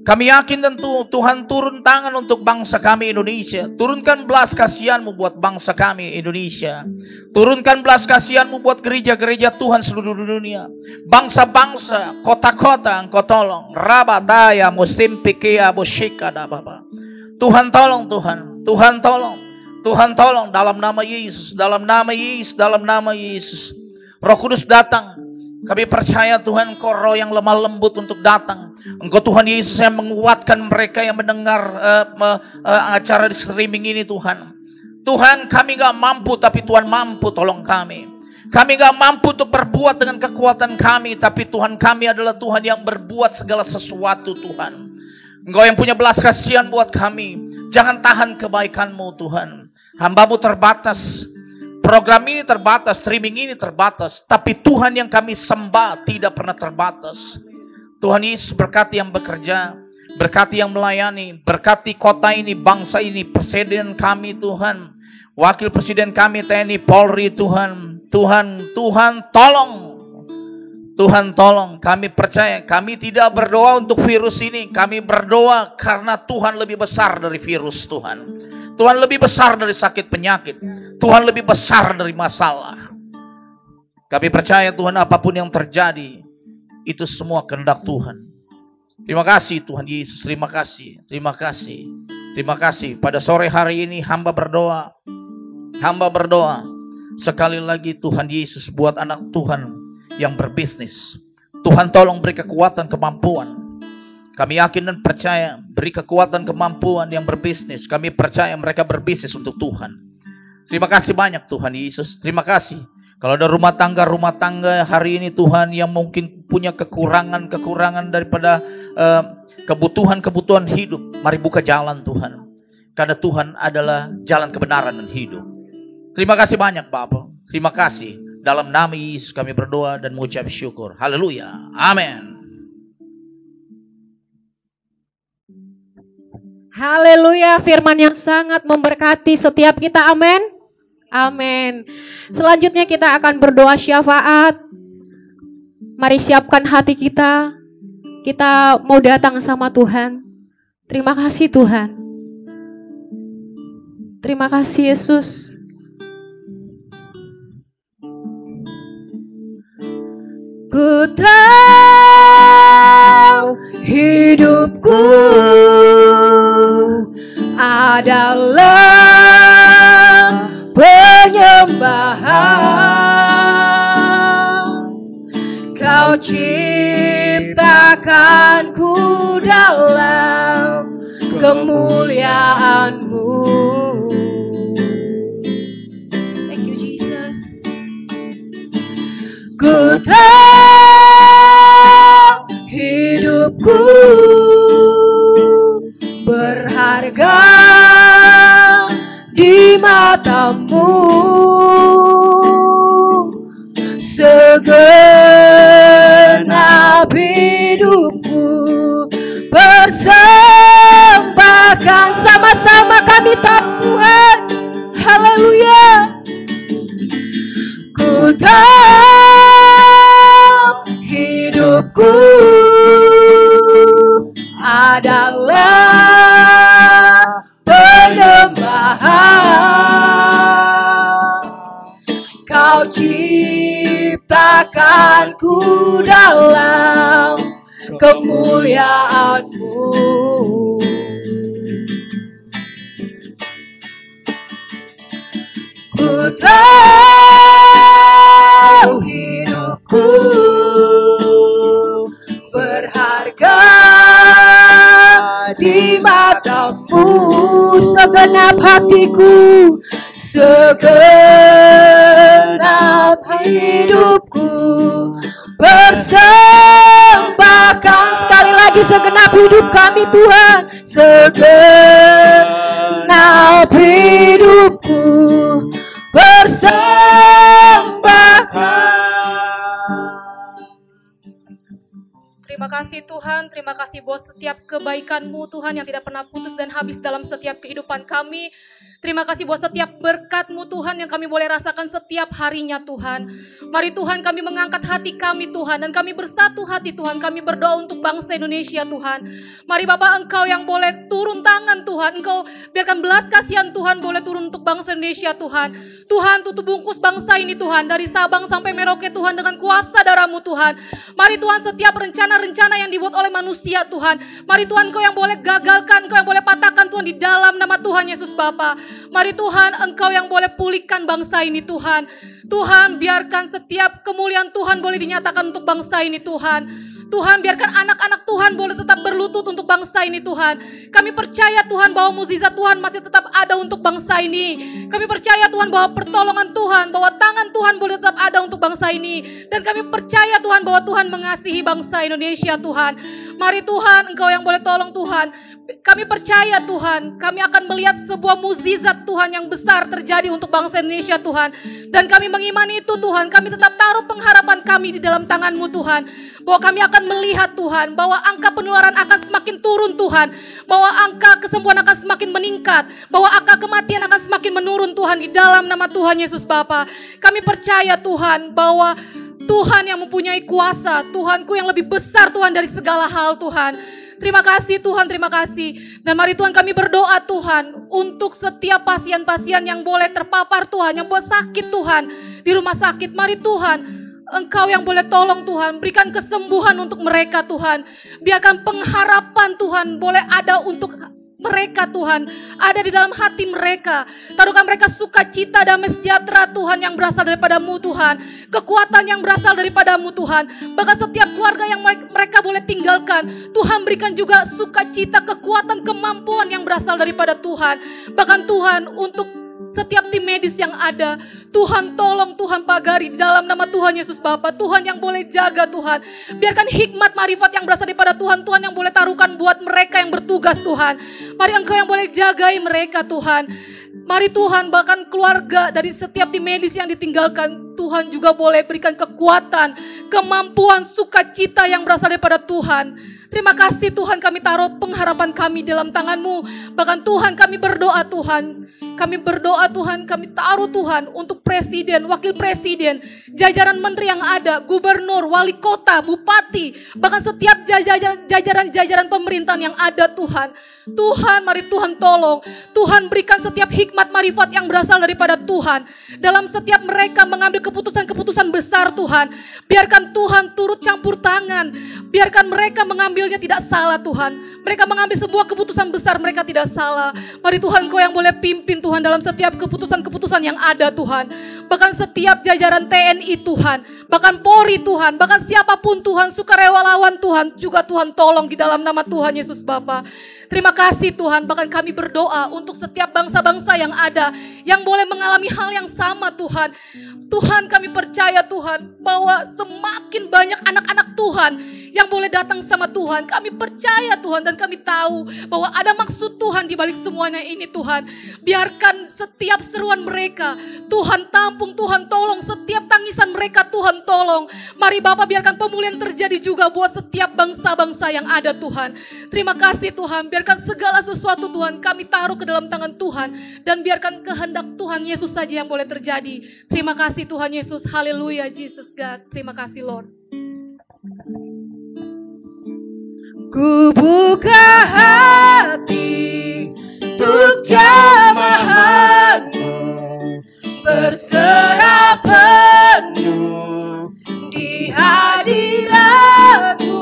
G: Kami yakin dan Tuhan turun tangan untuk bangsa kami Indonesia. Turunkan belas kasihan-Mu buat bangsa kami Indonesia. Turunkan belas kasihan-Mu buat gereja-gereja Tuhan seluruh dunia. Bangsa-bangsa, kota-kota Engkau tolong. Rabadaya musim pikia boshika da baba. Tuhan tolong Tuhan. Tuhan tolong. Tuhan tolong dalam nama Yesus. Dalam nama Yesus. Dalam nama Yesus. Roh Kudus datang. Kami percaya Tuhan, Engkau roh yang lemah lembut untuk datang. Engkau Tuhan Yesus yang menguatkan mereka yang mendengar acara di streaming ini Tuhan. Tuhan, kami gak mampu, tapi Tuhan mampu, tolong kami. Kami gak mampu untuk berbuat dengan kekuatan kami, tapi Tuhan kami adalah Tuhan yang berbuat segala sesuatu Tuhan. Engkau yang punya belas kasihan buat kami. Jangan tahan kebaikan-Mu Tuhan. Hamba-Mu terbatas. Program ini terbatas, streaming ini terbatas, tapi Tuhan yang kami sembah tidak pernah terbatas. Tuhan Yesus berkati yang bekerja, berkati yang melayani, berkati kota ini, bangsa ini, presiden kami Tuhan, wakil presiden kami TNI, Polri Tuhan, Tuhan tolong. Tuhan tolong, kami percaya, kami tidak berdoa untuk virus ini, kami berdoa karena Tuhan lebih besar dari virus Tuhan. Tuhan lebih besar dari sakit penyakit. Tuhan lebih besar dari masalah. Kami percaya Tuhan apapun yang terjadi, itu semua kehendak Tuhan. Terima kasih Tuhan Yesus, terima kasih. Terima kasih. Terima kasih. Pada sore hari ini hamba berdoa. Hamba berdoa. Sekali lagi Tuhan Yesus buat anak Tuhan yang berbisnis. Tuhan tolong beri kekuatan, kemampuan. Kami yakin dan percaya, beri kekuatan, kemampuan yang berbisnis. Kami percaya mereka berbisnis untuk Tuhan. Terima kasih banyak Tuhan Yesus. Terima kasih. Kalau ada rumah tangga hari ini Tuhan yang mungkin punya kekurangan daripada kebutuhan hidup. Mari buka jalan Tuhan. Karena Tuhan adalah jalan kebenaran dan hidup. Terima kasih banyak Bapak. Terima kasih. Dalam nama Yesus kami berdoa dan mengucap syukur. Haleluya. Amin.
A: Haleluya, firman yang sangat memberkati setiap kita, amin. Amin. Selanjutnya kita akan berdoa syafaat. Mari siapkan hati kita. Kita mau datang sama Tuhan. Terima kasih Tuhan. Terima kasih Yesus.
D: Ku tahu hidupku adalah penyembahan. Kau ciptakanku dalam kemuliaan-Mu.
C: Thank you Jesus.
D: Ku tahu hidupku berharga di mata-Mu. Segenap hidupku persembahkan, sama-sama kami tahu Tuhan. Haleluya. Ku tahu hidupku adalah penyembahan. Kau ciptakanku dalam kemuliaan-Mu. Ku tahu hidupku berharga di mata-Mu. Segenap hatiku, segenap hidupku persembahkan. Sekali lagi, segenap hidup kami Tuhan, segenap hidupku persembahkan.
C: Terima kasih Tuhan, terima kasih buat setiap kebaikan-Mu Tuhan yang tidak pernah putus dan habis dalam setiap kehidupan kami. Terima kasih buat setiap berkat-Mu Tuhan yang kami boleh rasakan setiap harinya Tuhan. Mari Tuhan kami mengangkat hati kami Tuhan, dan kami bersatu hati Tuhan. Kami berdoa untuk bangsa Indonesia Tuhan. Mari Bapak, Engkau yang boleh turun tangan Tuhan. Engkau biarkan belas kasihan Tuhan boleh turun untuk bangsa Indonesia Tuhan. Tuhan, tutup bungkus bangsa ini Tuhan, dari Sabang sampai Merauke Tuhan, dengan kuasa darah-Mu Tuhan. Mari Tuhan, setiap rencana-rencana yang dibuat oleh manusia Tuhan, mari Tuhan Engkau yang boleh gagalkan, Engkau yang boleh patahkan Tuhan, di dalam nama Tuhan Yesus Bapa. Mari Tuhan, Engkau yang boleh pulihkan bangsa ini Tuhan. Tuhan, biarkan setiap kemuliaan Tuhan boleh dinyatakan untuk bangsa ini Tuhan. Tuhan, biarkan anak-anak Tuhan boleh tetap berlutut untuk bangsa ini Tuhan. Kami percaya Tuhan bahwa mukjizat Tuhan masih tetap ada untuk bangsa ini. Kami percaya Tuhan bahwa pertolongan Tuhan, bahwa tangan Tuhan boleh tetap ada untuk bangsa ini. Dan kami percaya Tuhan bahwa Tuhan mengasihi bangsa Indonesia Tuhan. Mari Tuhan, Engkau yang boleh tolong Tuhan. Kami percaya Tuhan, kami akan melihat sebuah mukjizat Tuhan yang besar terjadi untuk bangsa Indonesia Tuhan. Dan kami mengimani itu Tuhan, kami tetap taruh pengharapan kami di dalam tangan-Mu Tuhan. Bahwa kami akan melihat Tuhan, bahwa angka penularan akan semakin turun Tuhan. Bahwa angka kesembuhan akan semakin meningkat. Bahwa angka kematian akan semakin menurun Tuhan, di dalam nama Tuhan Yesus Bapa. Kami percaya Tuhan bahwa Tuhan yang mempunyai kuasa, Tuhanku yang lebih besar Tuhan dari segala hal Tuhan. Terima kasih Tuhan, terima kasih. Dan mari Tuhan kami berdoa Tuhan untuk setiap pasien-pasien yang boleh terpapar Tuhan, yang boleh sakit Tuhan di rumah sakit. Mari Tuhan, Engkau yang boleh tolong Tuhan, berikan kesembuhan untuk mereka Tuhan. Biarkan pengharapan Tuhan boleh ada untuk mereka Tuhan, ada di dalam hati mereka. Taruhkan mereka sukacita, damai sejahtera Tuhan yang berasal daripada-Mu Tuhan. Kekuatan yang berasal daripada-Mu Tuhan. Bahkan setiap keluarga yang mereka boleh tinggalkan, Tuhan berikan juga sukacita, kekuatan, kemampuan yang berasal daripada Tuhan. Bahkan Tuhan, untuk setiap tim medis yang ada. Tuhan tolong, Tuhan pagari dalam nama Tuhan Yesus Bapa. Tuhan yang boleh jaga Tuhan. Biarkan hikmat marifat yang berasal daripada Tuhan, Tuhan yang boleh taruhkan buat mereka yang bertugas Tuhan. Mari Engkau yang boleh jagai mereka Tuhan. Mari Tuhan, bahkan keluarga dari setiap tim medis yang ditinggalkan, Tuhan juga boleh berikan kekuatan, kemampuan, sukacita yang berasal daripada Tuhan. Terima kasih Tuhan, kami taruh pengharapan kami dalam tangan-Mu. Bahkan Tuhan, kami berdoa Tuhan. Kami berdoa Tuhan, kami taruh Tuhan untuk presiden, wakil presiden, jajaran menteri yang ada, gubernur, wali kota, bupati, bahkan setiap jajaran-jajaran pemerintahan yang ada Tuhan. Tuhan, mari Tuhan tolong. Tuhan berikan setiap hikmat marifat yang berasal daripada Tuhan. Dalam setiap mereka mengambil keputusan-keputusan besar Tuhan. Biarkan Tuhan turut campur tangan. Biarkan mereka mengambilnya tidak salah Tuhan. Mereka mengambil sebuah keputusan besar, mereka tidak salah. Mari Tuhan, Kau yang boleh pimpin Tuhan dalam setiap keputusan-keputusan yang ada Tuhan. Bahkan setiap jajaran TNI Tuhan. Bahkan Polri Tuhan. Bahkan siapapun Tuhan, sukarelawan Tuhan. Juga Tuhan tolong di dalam nama Tuhan Yesus Bapa. Terima kasih Tuhan. Bahkan kami berdoa untuk setiap bangsa-bangsa yang ada. Yang boleh mengalami hal yang sama Tuhan. Tuhan, kami percaya Tuhan bahwa semakin banyak anak-anak Tuhan yang boleh datang sama Tuhan. Kami percaya Tuhan dan kami tahu bahwa ada maksud Tuhan di balik semuanya ini Tuhan. Biarkan setiap seruan mereka Tuhan tampung, Tuhan tolong. Setiap tangisan mereka Tuhan tolong. Mari Bapak, biarkan pemulihan terjadi juga buat setiap bangsa-bangsa yang ada Tuhan. Terima kasih Tuhan. Biarkan segala sesuatu Tuhan kami taruh ke dalam tangan Tuhan. Dan biarkan kehendak Tuhan Yesus saja yang boleh terjadi. Terima kasih Tuhan Yesus. Haleluya, Jesus God. Terima kasih Lord.
D: Ku buka hati untuk jamahan-Mu, berserah penuh di hadirat-Mu.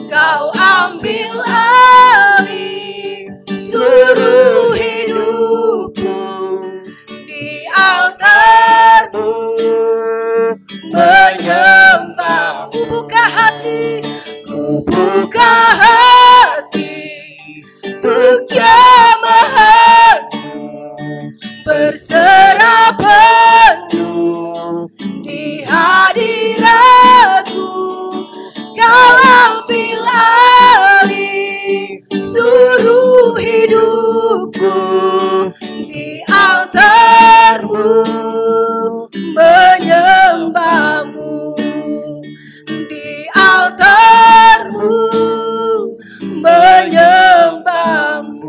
D: Kau ambil alih seluruh hidupku di altar-Mu, menyembah. Ku buka hati, ku buka hati untuk jamahan-Mu, berserah penuh di hadirat-Mu. Kau ambil alih seluruh hidupku di altar-Mu, menyembah-Mu di altar-Mu, menyembah-Mu.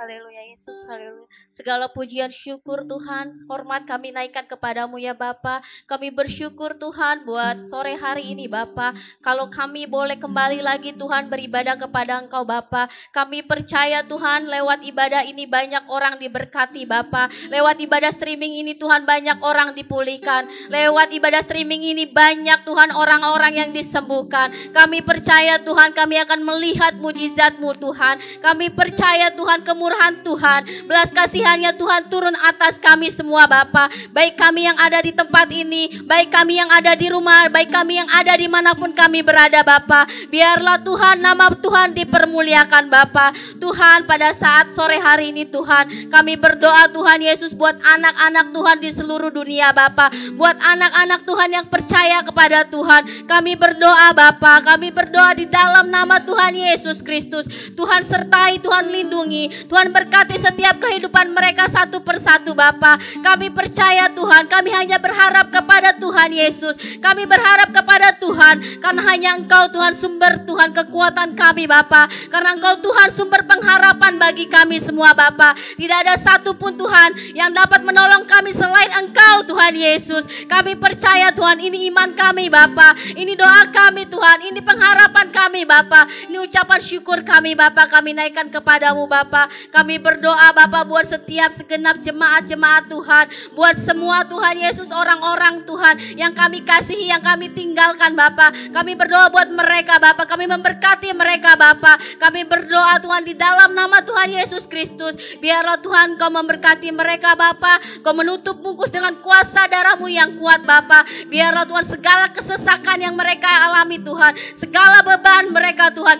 H: Haleluya Yesus, haleluya. Segala pujian syukur Tuhan, hormat kami naikkan kepadamu ya Bapa. Kami bersyukur Tuhan buat sore hari ini Bapa. Kalau kami boleh kembali lagi Tuhan beribadah kepada Engkau Bapa. Kami percaya Tuhan lewat ibadah ini banyak orang diberkati Bapa. Lewat ibadah streaming ini Tuhan banyak orang dipulihkan. Lewat ibadah streaming ini banyak Tuhan orang-orang yang disembuhkan. Kami percaya Tuhan kami akan melihat mujizat-Mu Tuhan. Kami percaya Tuhan kemurahan Tuhan, belas kasihannya Tuhan turun atas kami semua Bapa. Baik kami yang ada di tempat ini, baik kami yang ada di rumah, baik kami yang ada dimanapun kami berada Bapa. Biarlah Tuhan nama Tuhan dipermuliakan Bapa. Tuhan pada saat sore hari ini Tuhan, kami berdoa Tuhan Yesus buat anak-anak Tuhan di seluruh dunia Bapa. Buat anak-anak Tuhan yang percaya kepada Tuhan, kami berdoa Bapa. Kami berdoa di dalam nama Tuhan Yesus Kristus. Tuhan sertai, Tuhan lindungi, Tuhan berkati setiap kehidupan mereka satu persatu Bapa. Kami percaya Tuhan, kami hanya berharap kepada Tuhan Yesus. Kami berharap kepada Tuhan, karena hanya Engkau Tuhan sumber Tuhan kekuatan kami Bapa. Karena Engkau Tuhan sumber pengharapan bagi kami semua Bapa. Tidak ada satupun Tuhan yang dapat menolong kami selain Engkau Tuhan Yesus. Kami percaya Tuhan, ini iman kami Bapa. Ini doa kami Tuhan, ini pengharapan kami Bapa. Ini ucapan syukur kami Bapa, kami naikkan kepadamu Bapa. Kami berdoa Bapa buat setiap segenap jemaat-jemaat Tuhan, buat semua Tuhan Yesus orang-orang Tuhan yang kami kasihi, yang kami tinggalkan Bapa. Kami berdoa buat mereka Bapa, kami memberkati mereka Bapa. Kami berdoa Tuhan di dalam nama Tuhan Yesus Kristus, biarlah Tuhan Kau memberkati mereka Bapa. Kau menutup bungkus dengan kuasa darah-Mu yang kuat Bapa. Biarlah Tuhan segala kesesakan yang mereka alami Tuhan, segala beban mereka Tuhan,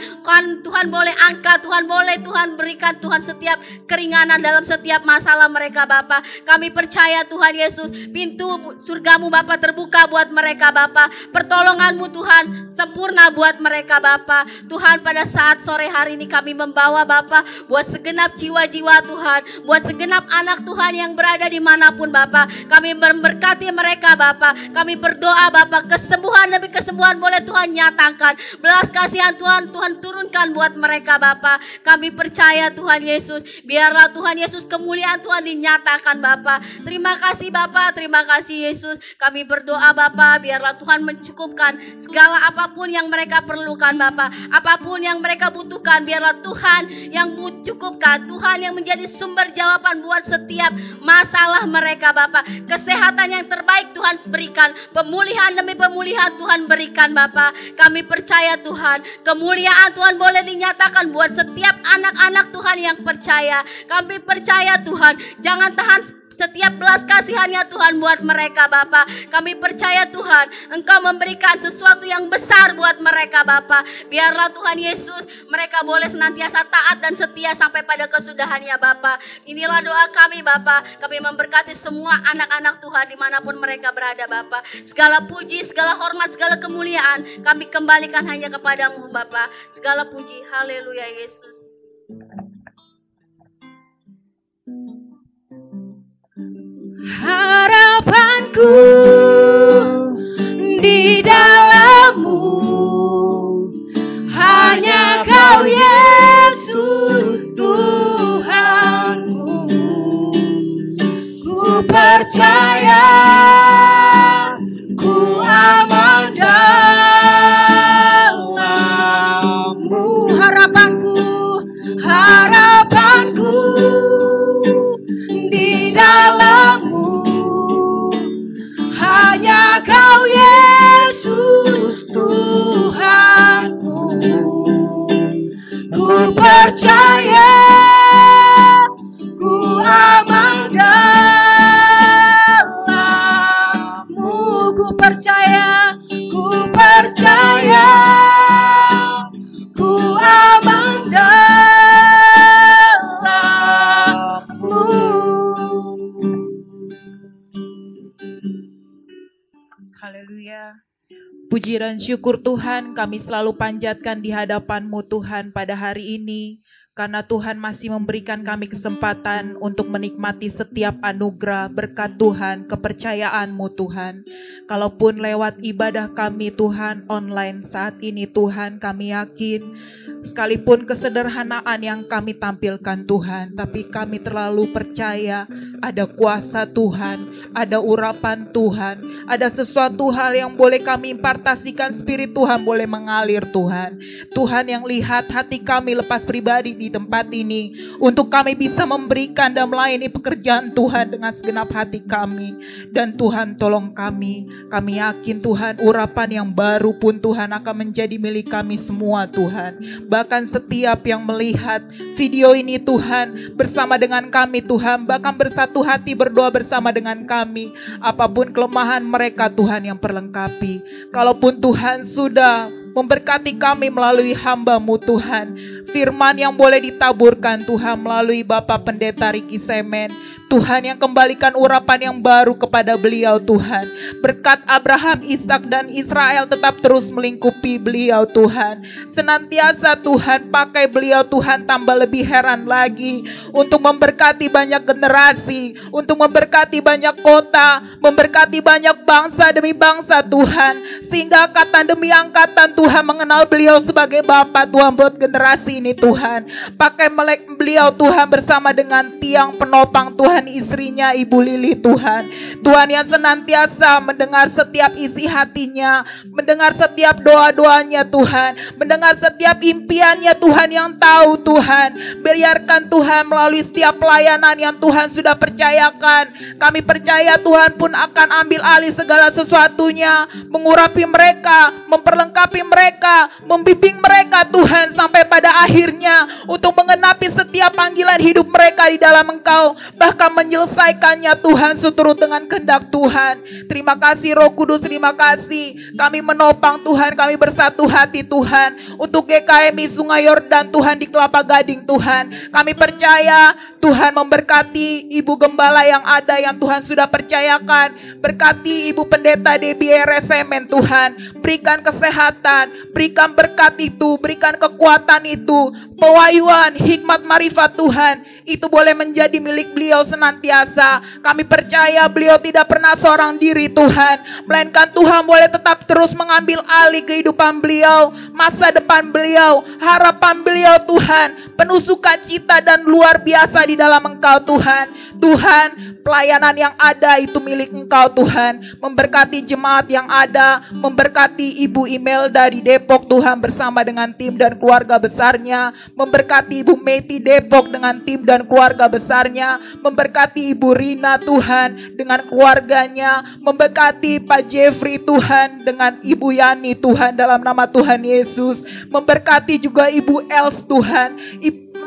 H: Tuhan boleh angkat, Tuhan boleh Tuhan berikan Tuhan setiap keringanan dalam setiap masalah mereka Bapa. Kami percaya Tuhan Yesus, pintu surga-Mu Bapa terbuka buat mereka Bapa. Pertolongan-Mu Tuhan sempurna buat mereka Bapa. Tuhan, pada saat sore hari ini kami membawa Bapa buat segenap jiwa-jiwa Tuhan, buat segenap anak Tuhan yang berada dimanapun Bapa. Kami memberkati mereka Bapa. Kami berdoa Bapa, kesembuhan demi kesembuhan boleh Tuhan nyatakan. Belas kasihan Tuhan turunkan buat mereka Bapa. Kami percaya Tuhan Yesus, biarlah Tuhan Yesus kemuliaan Tuhan dinyatakan Bapa. Terima kasih Bapa, terima kasih Yesus. Kami berdoa Bapa, biarlah Tuhan mencukupkan segala apapun yang mereka perlukan Bapa. Apapun yang mereka butuhkan, biarlah Tuhan yang cukupkan. Tuhan yang menjadi sumber jawaban buat setiap masalah mereka Bapa. Kesehatan yang terbaik Tuhan berikan, pemulihan demi pemulihan Tuhan berikan Bapa. Kami percaya Tuhan, kemuliaan Tuhan boleh dinyatakan buat setiap anak-anak Tuhan yang percaya. Kami percaya Tuhan, jangan tahan setiap belas kasihannya Tuhan buat mereka Bapa. Kami percaya Tuhan, Engkau memberikan sesuatu yang besar buat mereka Bapa. Biarlah Tuhan Yesus, mereka boleh senantiasa taat dan setia sampai pada kesudahannya Bapa. Inilah doa kami Bapa. Kami memberkati semua anak-anak Tuhan dimanapun mereka berada Bapa. Segala puji, segala hormat, segala kemuliaan kami kembalikan hanya kepadamu Bapa. Segala puji, haleluya Yesus.
D: Harapanku di dalam-Mu, hanya Kau Yesus Tuhanku. Ku percaya, ku aman dalam-Mu. Harapanku di dalam-Mu, hanya Kau Yesus Tuhanku. Ku percaya, ku aman dalam-Mu. Ku percaya, ku percaya, ku aman dalam-Mu.
I: Haleluya. Puji dan syukur Tuhan kami selalu panjatkan di hadapan-Mu Tuhan pada hari ini. Karena Tuhan masih memberikan kami kesempatan untuk menikmati setiap anugerah berkat Tuhan, kepercayaan-Mu Tuhan. Kalaupun lewat ibadah kami Tuhan online saat ini Tuhan, kami yakin sekalipun kesederhanaan yang kami tampilkan Tuhan, tapi kami terlalu percaya ada kuasa Tuhan, ada urapan Tuhan, ada sesuatu hal yang boleh kami impartasikan, Spirit Tuhan boleh mengalir Tuhan. Tuhan yang lihat hati kami lepas pribadi di tempat ini, untuk kami bisa memberikan dan melayani pekerjaan Tuhan dengan segenap hati kami. Dan Tuhan tolong kami yakin Tuhan urapan yang baru pun Tuhan akan menjadi milik kami semua Tuhan. Bahkan setiap yang melihat video ini Tuhan bersama dengan kami Tuhan, bahkan bersatu hati berdoa bersama dengan kami, apapun kelemahan mereka Tuhan yang perlengkapi. Kalaupun Tuhan sudah memberkati kami melalui hamba-Mu Tuhan, firman yang boleh ditaburkan Tuhan melalui Bapak Pendeta Ricky Semen, Tuhan yang kembalikan urapan yang baru kepada beliau Tuhan. Berkat Abraham, Ishak dan Israel tetap terus melingkupi beliau Tuhan. Senantiasa Tuhan pakai beliau Tuhan, tambah lebih heran lagi untuk memberkati banyak generasi, untuk memberkati banyak kota, memberkati banyak bangsa demi bangsa Tuhan. Sehingga angkatan demi angkatan Tuhan mengenal beliau sebagai Bapa Tuhan buat generasi ini Tuhan. Pakai melek beliau Tuhan bersama dengan tiang penopang Tuhan Tuhan istrinya Ibu Lili Tuhan. Tuhan yang senantiasa mendengar setiap isi hatinya, mendengar setiap doa-doanya Tuhan, mendengar setiap impiannya Tuhan yang tahu Tuhan. Biarkan Tuhan melalui setiap pelayanan yang Tuhan sudah percayakan, kami percaya Tuhan pun akan ambil alih segala sesuatunya, mengurapi mereka, memperlengkapi mereka, membimbing mereka Tuhan sampai pada akhirnya untuk mengenapi setiap panggilan hidup mereka di dalam Engkau, bahkan menyelesaikannya Tuhan seturut dengan kehendak Tuhan. Terima kasih Roh Kudus, terima kasih. Kami menopang Tuhan, kami bersatu hati Tuhan untuk GKMI Sungai Yordan Tuhan di Kelapa Gading Tuhan. Kami percaya Tuhan memberkati Ibu Gembala yang ada yang Tuhan sudah percayakan. Berkati Ibu Pendeta Debbie RSMN Tuhan. Berikan kesehatan, berikan berkat itu, berikan kekuatan itu, pewahyuan, hikmat, marifat Tuhan. Itu boleh menjadi milik beliau senantiasa. Kami percaya beliau tidak pernah seorang diri Tuhan, melainkan Tuhan boleh tetap terus mengambil alih kehidupan beliau, masa depan beliau, harapan beliau Tuhan. Penuh sukacita dan luar biasa di dalam Engkau Tuhan. Tuhan, pelayanan yang ada itu milik Engkau Tuhan. Memberkati jemaat yang ada, memberkati Ibu Imelda di Depok Tuhan bersama dengan tim dan keluarga besarnya. Memberkati Ibu Meti Depok dengan tim dan keluarga besarnya. Memberkati Ibu Rina Tuhan dengan keluarganya. Memberkati Pak Jeffrey Tuhan dengan Ibu Yani Tuhan dalam nama Tuhan Yesus. Memberkati juga Ibu Els Tuhan.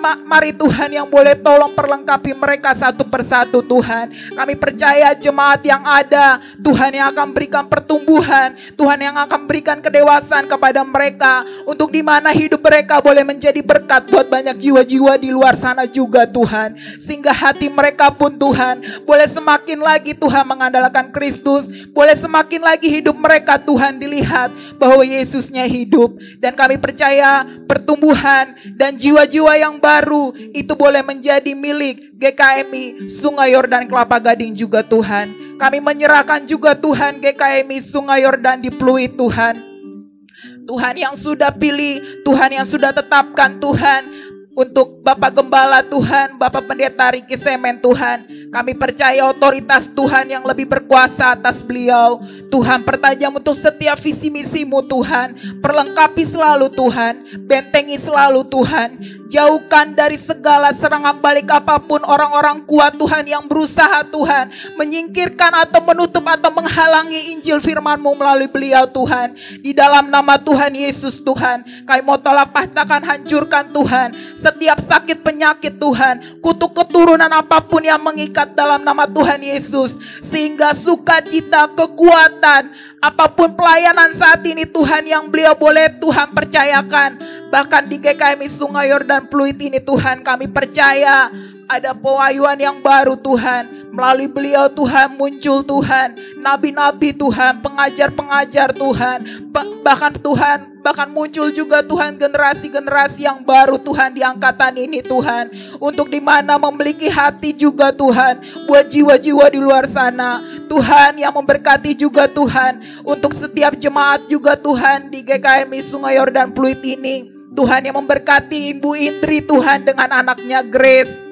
I: Mari Tuhan yang boleh tolong perlengkapi mereka satu persatu Tuhan. Kami percaya jemaat yang ada, Tuhan yang akan berikan pertumbuhan, Tuhan yang akan berikan kedewasaan kepada mereka, untuk di mana hidup mereka boleh menjadi berkat buat banyak jiwa-jiwa di luar sana juga Tuhan. Sehingga hati mereka pun Tuhan boleh semakin lagi Tuhan mengandalkan Kristus, boleh semakin lagi hidup mereka Tuhan dilihat bahwa Yesusnya hidup. Dan kami percaya pertumbuhan dan jiwa-jiwa yang baru itu boleh menjadi milik GKMI Sungai Yordan Kelapa Gading juga Tuhan. Kami menyerahkan juga Tuhan GKMI Sungai Yordan di Pluit Tuhan. Tuhan yang sudah pilih, Tuhan yang sudah tetapkan Tuhan. Untuk Bapak Gembala Tuhan, Bapak Pendeta Riki Semen Tuhan, kami percaya otoritas Tuhan yang lebih berkuasa atas beliau. Tuhan, pertajam untuk setiap visi misimu Tuhan. Perlengkapi selalu Tuhan, bentengi selalu Tuhan. Jauhkan dari segala serangan balik apapun orang-orang kuat Tuhan yang berusaha Tuhan menyingkirkan atau menutup atau menghalangi Injil firman-Mu melalui beliau Tuhan. Di dalam nama Tuhan Yesus Tuhan, kami mau tolak patahkan, hancurkan Tuhan setiap sakit penyakit Tuhan, kutuk keturunan apapun yang mengikat dalam nama Tuhan Yesus. Sehingga sukacita, kekuatan, apapun pelayanan saat ini Tuhan yang beliau boleh Tuhan percayakan. Bahkan di GKMI Sungai Yordan Pluit ini Tuhan, kami percaya ada pewahyuan yang baru Tuhan. Melalui beliau Tuhan muncul Tuhan nabi-nabi Tuhan, pengajar-pengajar Tuhan. Bahkan muncul juga Tuhan generasi-generasi yang baru Tuhan di angkatan ini Tuhan. Untuk dimana memiliki hati juga Tuhan buat jiwa-jiwa di luar sana. Tuhan yang memberkati juga Tuhan untuk setiap jemaat juga Tuhan di GKMI Sungai Yordan Pluit ini. Tuhan yang memberkati Ibu Indri Tuhan dengan anaknya Grace.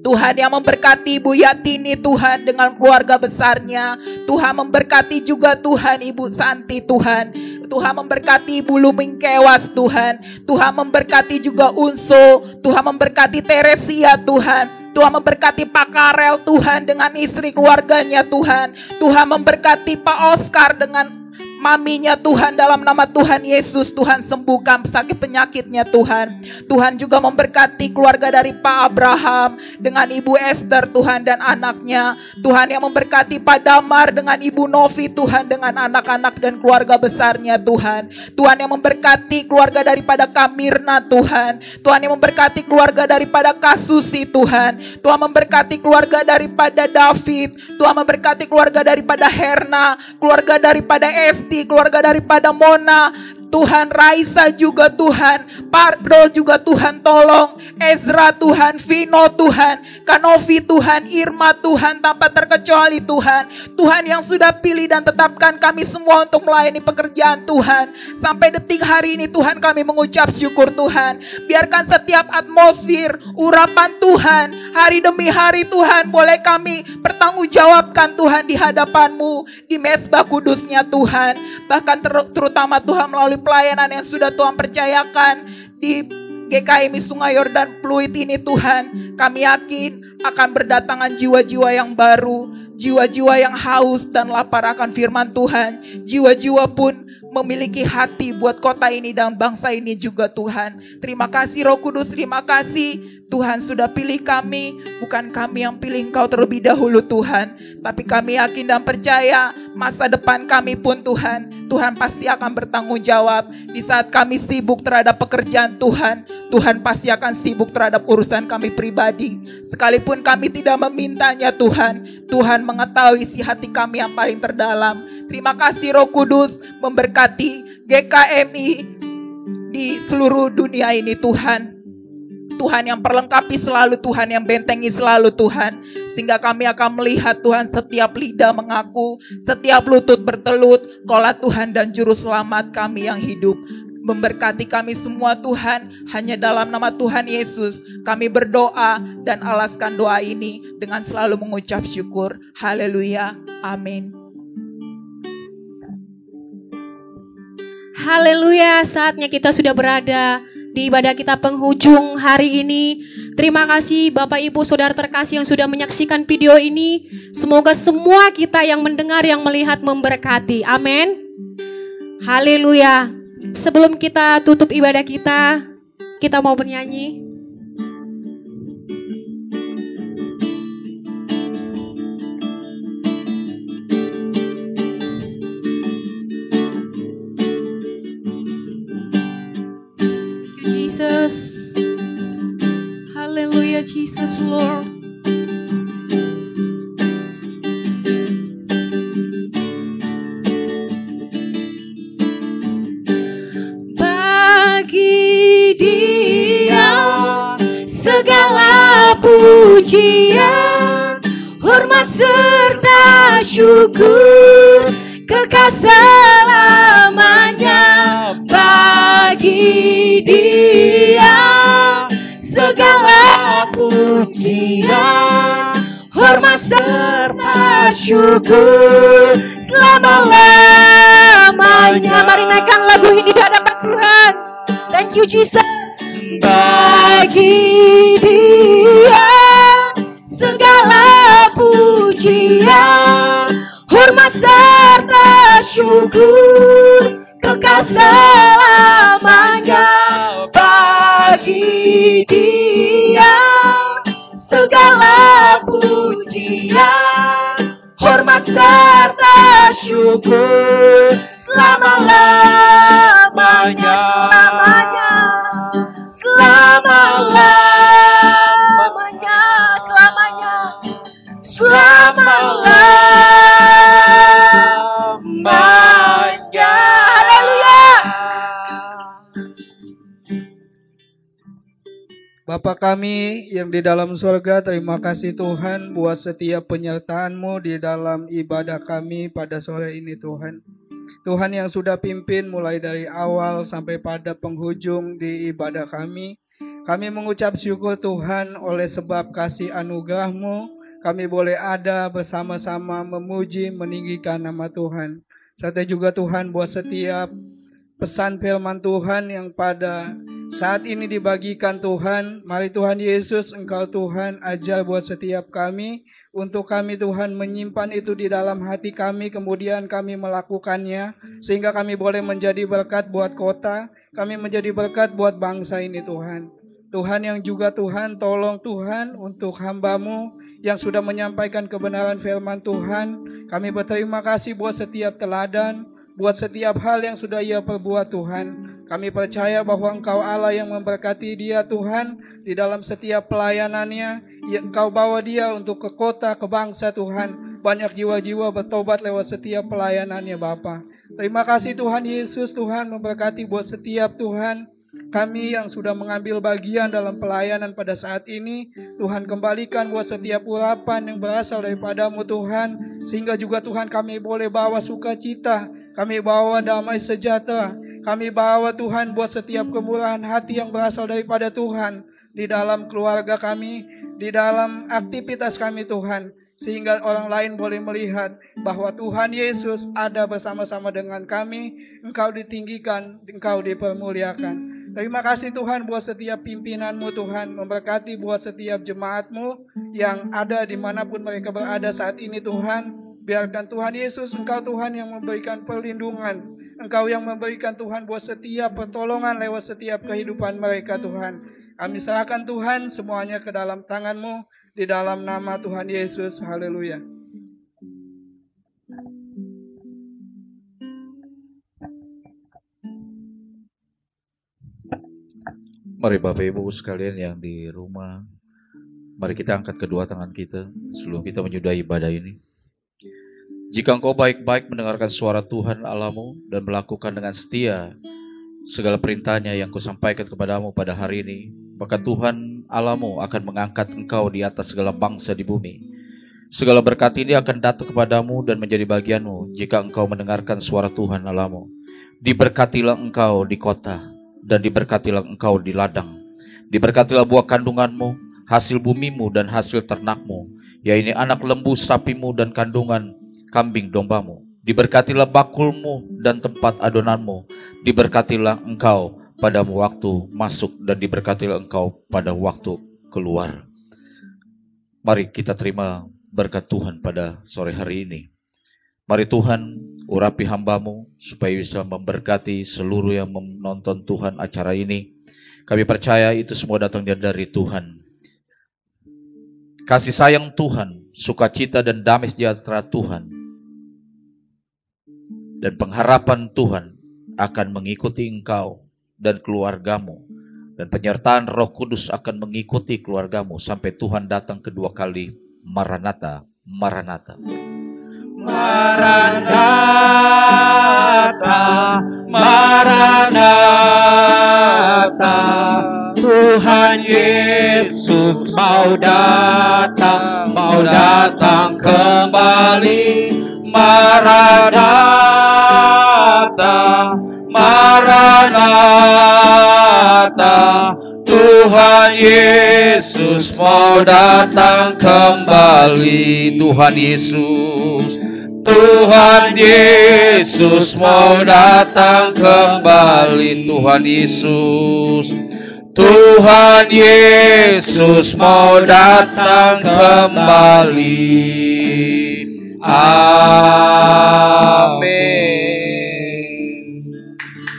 I: Tuhan yang memberkati Ibu Yatini Tuhan dengan keluarga besarnya. Tuhan memberkati juga Tuhan Ibu Santi Tuhan. Tuhan memberkati Ibu Luming Kewas Tuhan. Tuhan memberkati juga Unso. Tuhan memberkati Teresia Tuhan. Tuhan memberkati Pak Karel Tuhan dengan istri keluarganya Tuhan. Tuhan memberkati Pak Oscar dengan maminya Tuhan dalam nama Tuhan Yesus. Tuhan sembuhkan sakit penyakitnya Tuhan. Tuhan juga memberkati keluarga dari Pak Abraham dengan Ibu Esther Tuhan dan anaknya. Tuhan yang memberkati Pak Damar dengan Ibu Novi Tuhan dengan anak-anak dan keluarga besarnya Tuhan. Tuhan yang memberkati keluarga daripada Kamirna Tuhan. Tuhan yang memberkati keluarga daripada Kasusi Tuhan. Tuhan memberkati keluarga daripada David. Tuhan memberkati keluarga daripada Herna, keluarga daripada Esti, keluarga daripada Mona, Tuhan, Raisa juga Tuhan, Pardo juga Tuhan tolong, Ezra Tuhan, Vino Tuhan, Kanovi Tuhan, Irma Tuhan, tanpa terkecuali Tuhan. Tuhan yang sudah pilih dan tetapkan kami semua untuk melayani pekerjaan Tuhan. Sampai detik hari ini Tuhan, kami mengucap syukur Tuhan. Biarkan setiap atmosfer, urapan Tuhan, hari demi hari Tuhan, boleh kami pertanggungjawabkan Tuhan di hadapan-Mu, di mezbah kudusnya Tuhan. Bahkan terutama Tuhan melalui pelayanan yang sudah Tuhan percayakan di GKMI Sungai Yordan Pluit ini Tuhan, kami yakin akan berdatangan jiwa-jiwa yang baru, jiwa-jiwa yang haus dan lapar akan firman Tuhan. Jiwa-jiwa pun memiliki hati buat kota ini dan bangsa ini juga Tuhan. Terima kasih Roh Kudus, terima kasih Tuhan sudah pilih kami. Bukan kami yang pilih Engkau terlebih dahulu Tuhan, tapi kami yakin dan percaya masa depan kami pun Tuhan, Tuhan pasti akan bertanggung jawab. Di saat kami sibuk terhadap pekerjaan Tuhan, Tuhan pasti akan sibuk terhadap urusan kami pribadi. Sekalipun kami tidak memintanya Tuhan, Tuhan mengetahui isi hati kami yang paling terdalam. Terima kasih Roh Kudus memberkati GKMI di seluruh dunia ini Tuhan. Tuhan yang perlengkapi selalu, Tuhan yang bentengi selalu Tuhan. Sehingga kami akan melihat Tuhan setiap lidah mengaku, setiap lutut bertelut, Kaulah Tuhan dan Juru Selamat kami yang hidup. Memberkati kami semua Tuhan, hanya dalam nama Tuhan Yesus kami berdoa dan alaskan doa ini dengan selalu mengucap syukur. Haleluya, amin.
A: Haleluya, saatnya kita sudah berada di ibadah kita penghujung hari ini. Terima kasih Bapak Ibu Saudara terkasih yang sudah menyaksikan video ini. Semoga semua kita yang mendengar, yang melihat memberkati. Amin. Haleluya. Sebelum kita tutup ibadah kita mau bernyanyi. Jesus, hallelujah, Jesus Lord. Bagi Dia segala pujian, hormat serta syukur, kekal selamanya. Bagi Dia segala pujian, hormat serta syukur selama-lamanya. Mari naikkan lagu ini di hadapan Tuhan. Thank you Jesus. Bagi Dia segala pujian, hormat serta syukur, kekal selamanya. Bagi Dia segala pujian, hormat serta syukur selama-lamanya. Selama-lamanya, selamanya, selama-lamanya. Haleluya.
J: Bapa kami yang di dalam surga, terima kasih Tuhan buat setiap penyertaan-Mu di dalam ibadah kami pada sore ini Tuhan. Tuhan yang sudah pimpin mulai dari awal sampai pada penghujung di ibadah kami. Kami mengucap syukur Tuhan oleh sebab kasih anugerah-Mu, kami boleh ada bersama-sama memuji, meninggikan nama Tuhan. Serta juga Tuhan buat setiap pesan firman Tuhan yang pada saat ini dibagikan Tuhan. Mari Tuhan Yesus, Engkau Tuhan ajar buat setiap kami, untuk kami Tuhan menyimpan itu di dalam hati kami, kemudian kami melakukannya, sehingga kami boleh menjadi berkat buat kota, kami menjadi berkat buat bangsa ini Tuhan. Tuhan yang juga Tuhan, tolong Tuhan untuk hamba-Mu yang sudah menyampaikan kebenaran firman Tuhan. Kami berterima kasih buat setiap teladan, buat setiap hal yang sudah ia perbuat Tuhan. Kami percaya bahwa Engkau Allah yang memberkati dia Tuhan di dalam setiap pelayanannya. Engkau bawa dia untuk ke kota, ke bangsa Tuhan. Banyak jiwa-jiwa bertobat lewat setiap pelayanannya Bapa. Terima kasih Tuhan Yesus, Tuhan memberkati buat setiap Tuhan kami yang sudah mengambil bagian dalam pelayanan pada saat ini. Tuhan kembalikan buat setiap urapan yang berasal daripada-Mu Tuhan, sehingga juga Tuhan kami boleh bawa sukacita, kami bawa damai sejahtera, kami bawa Tuhan buat setiap kemurahan hati yang berasal daripada Tuhan di dalam keluarga kami, di dalam aktivitas kami Tuhan, sehingga orang lain boleh melihat bahwa Tuhan Yesus ada bersama-sama dengan kami. Engkau ditinggikan, Engkau dipermuliakan. Terima kasih Tuhan buat setiap pimpinan-Mu Tuhan, memberkati buat setiap jemaat-Mu yang ada dimanapun mereka berada saat ini Tuhan. Biarkan Tuhan Yesus, Engkau Tuhan yang memberikan perlindungan, Engkau yang memberikan Tuhan buat setiap pertolongan lewat setiap kehidupan mereka Tuhan. Kami serahkan Tuhan semuanya ke dalam tangan-Mu, di dalam nama Tuhan Yesus. Haleluya.
F: Mari Bapak Ibu sekalian yang di rumah, mari kita angkat kedua tangan kita sebelum kita menyudahi ibadah ini. Jika engkau baik-baik mendengarkan suara Tuhan Allahmu dan melakukan dengan setia segala perintahnya yang kusampaikan kepadamu pada hari ini, maka Tuhan Allahmu akan mengangkat engkau di atas segala bangsa di bumi. Segala berkat ini akan datang kepadamu dan menjadi bagianmu jika engkau mendengarkan suara Tuhan Allahmu. Diberkatilah engkau di kota dan diberkatilah engkau di ladang. Diberkatilah buah kandunganmu, hasil bumimu dan hasil ternakmu, yaitu anak lembu sapimu dan kandungan kambing dombamu. Diberkatilah bakulmu dan tempat adonanmu. Diberkatilah engkau pada waktu masuk dan diberkatilah engkau pada waktu keluar. Mari kita terima berkat Tuhan pada sore hari ini. Mari Tuhan urapi hamba-Mu supaya bisa memberkati seluruh yang menonton Tuhan acara ini. Kami percaya itu semua datang dari Tuhan. Kasih sayang Tuhan, sukacita dan damai sejahtera Tuhan, dan pengharapan Tuhan akan mengikuti engkau dan keluargamu, dan penyertaan Roh Kudus akan mengikuti keluargamu sampai Tuhan datang kedua kali. Maranatha, Maranatha.
E: Maranatha, Maranatha, Tuhan Yesus mau datang kembali. Maranatha, Maranatha, Tuhan Yesus mau datang kembali. Tuhan Yesus, Tuhan Yesus mau datang kembali. Tuhan Yesus, Tuhan Yesus mau datang kembali. Amin.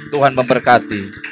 G: Tuhan memberkati.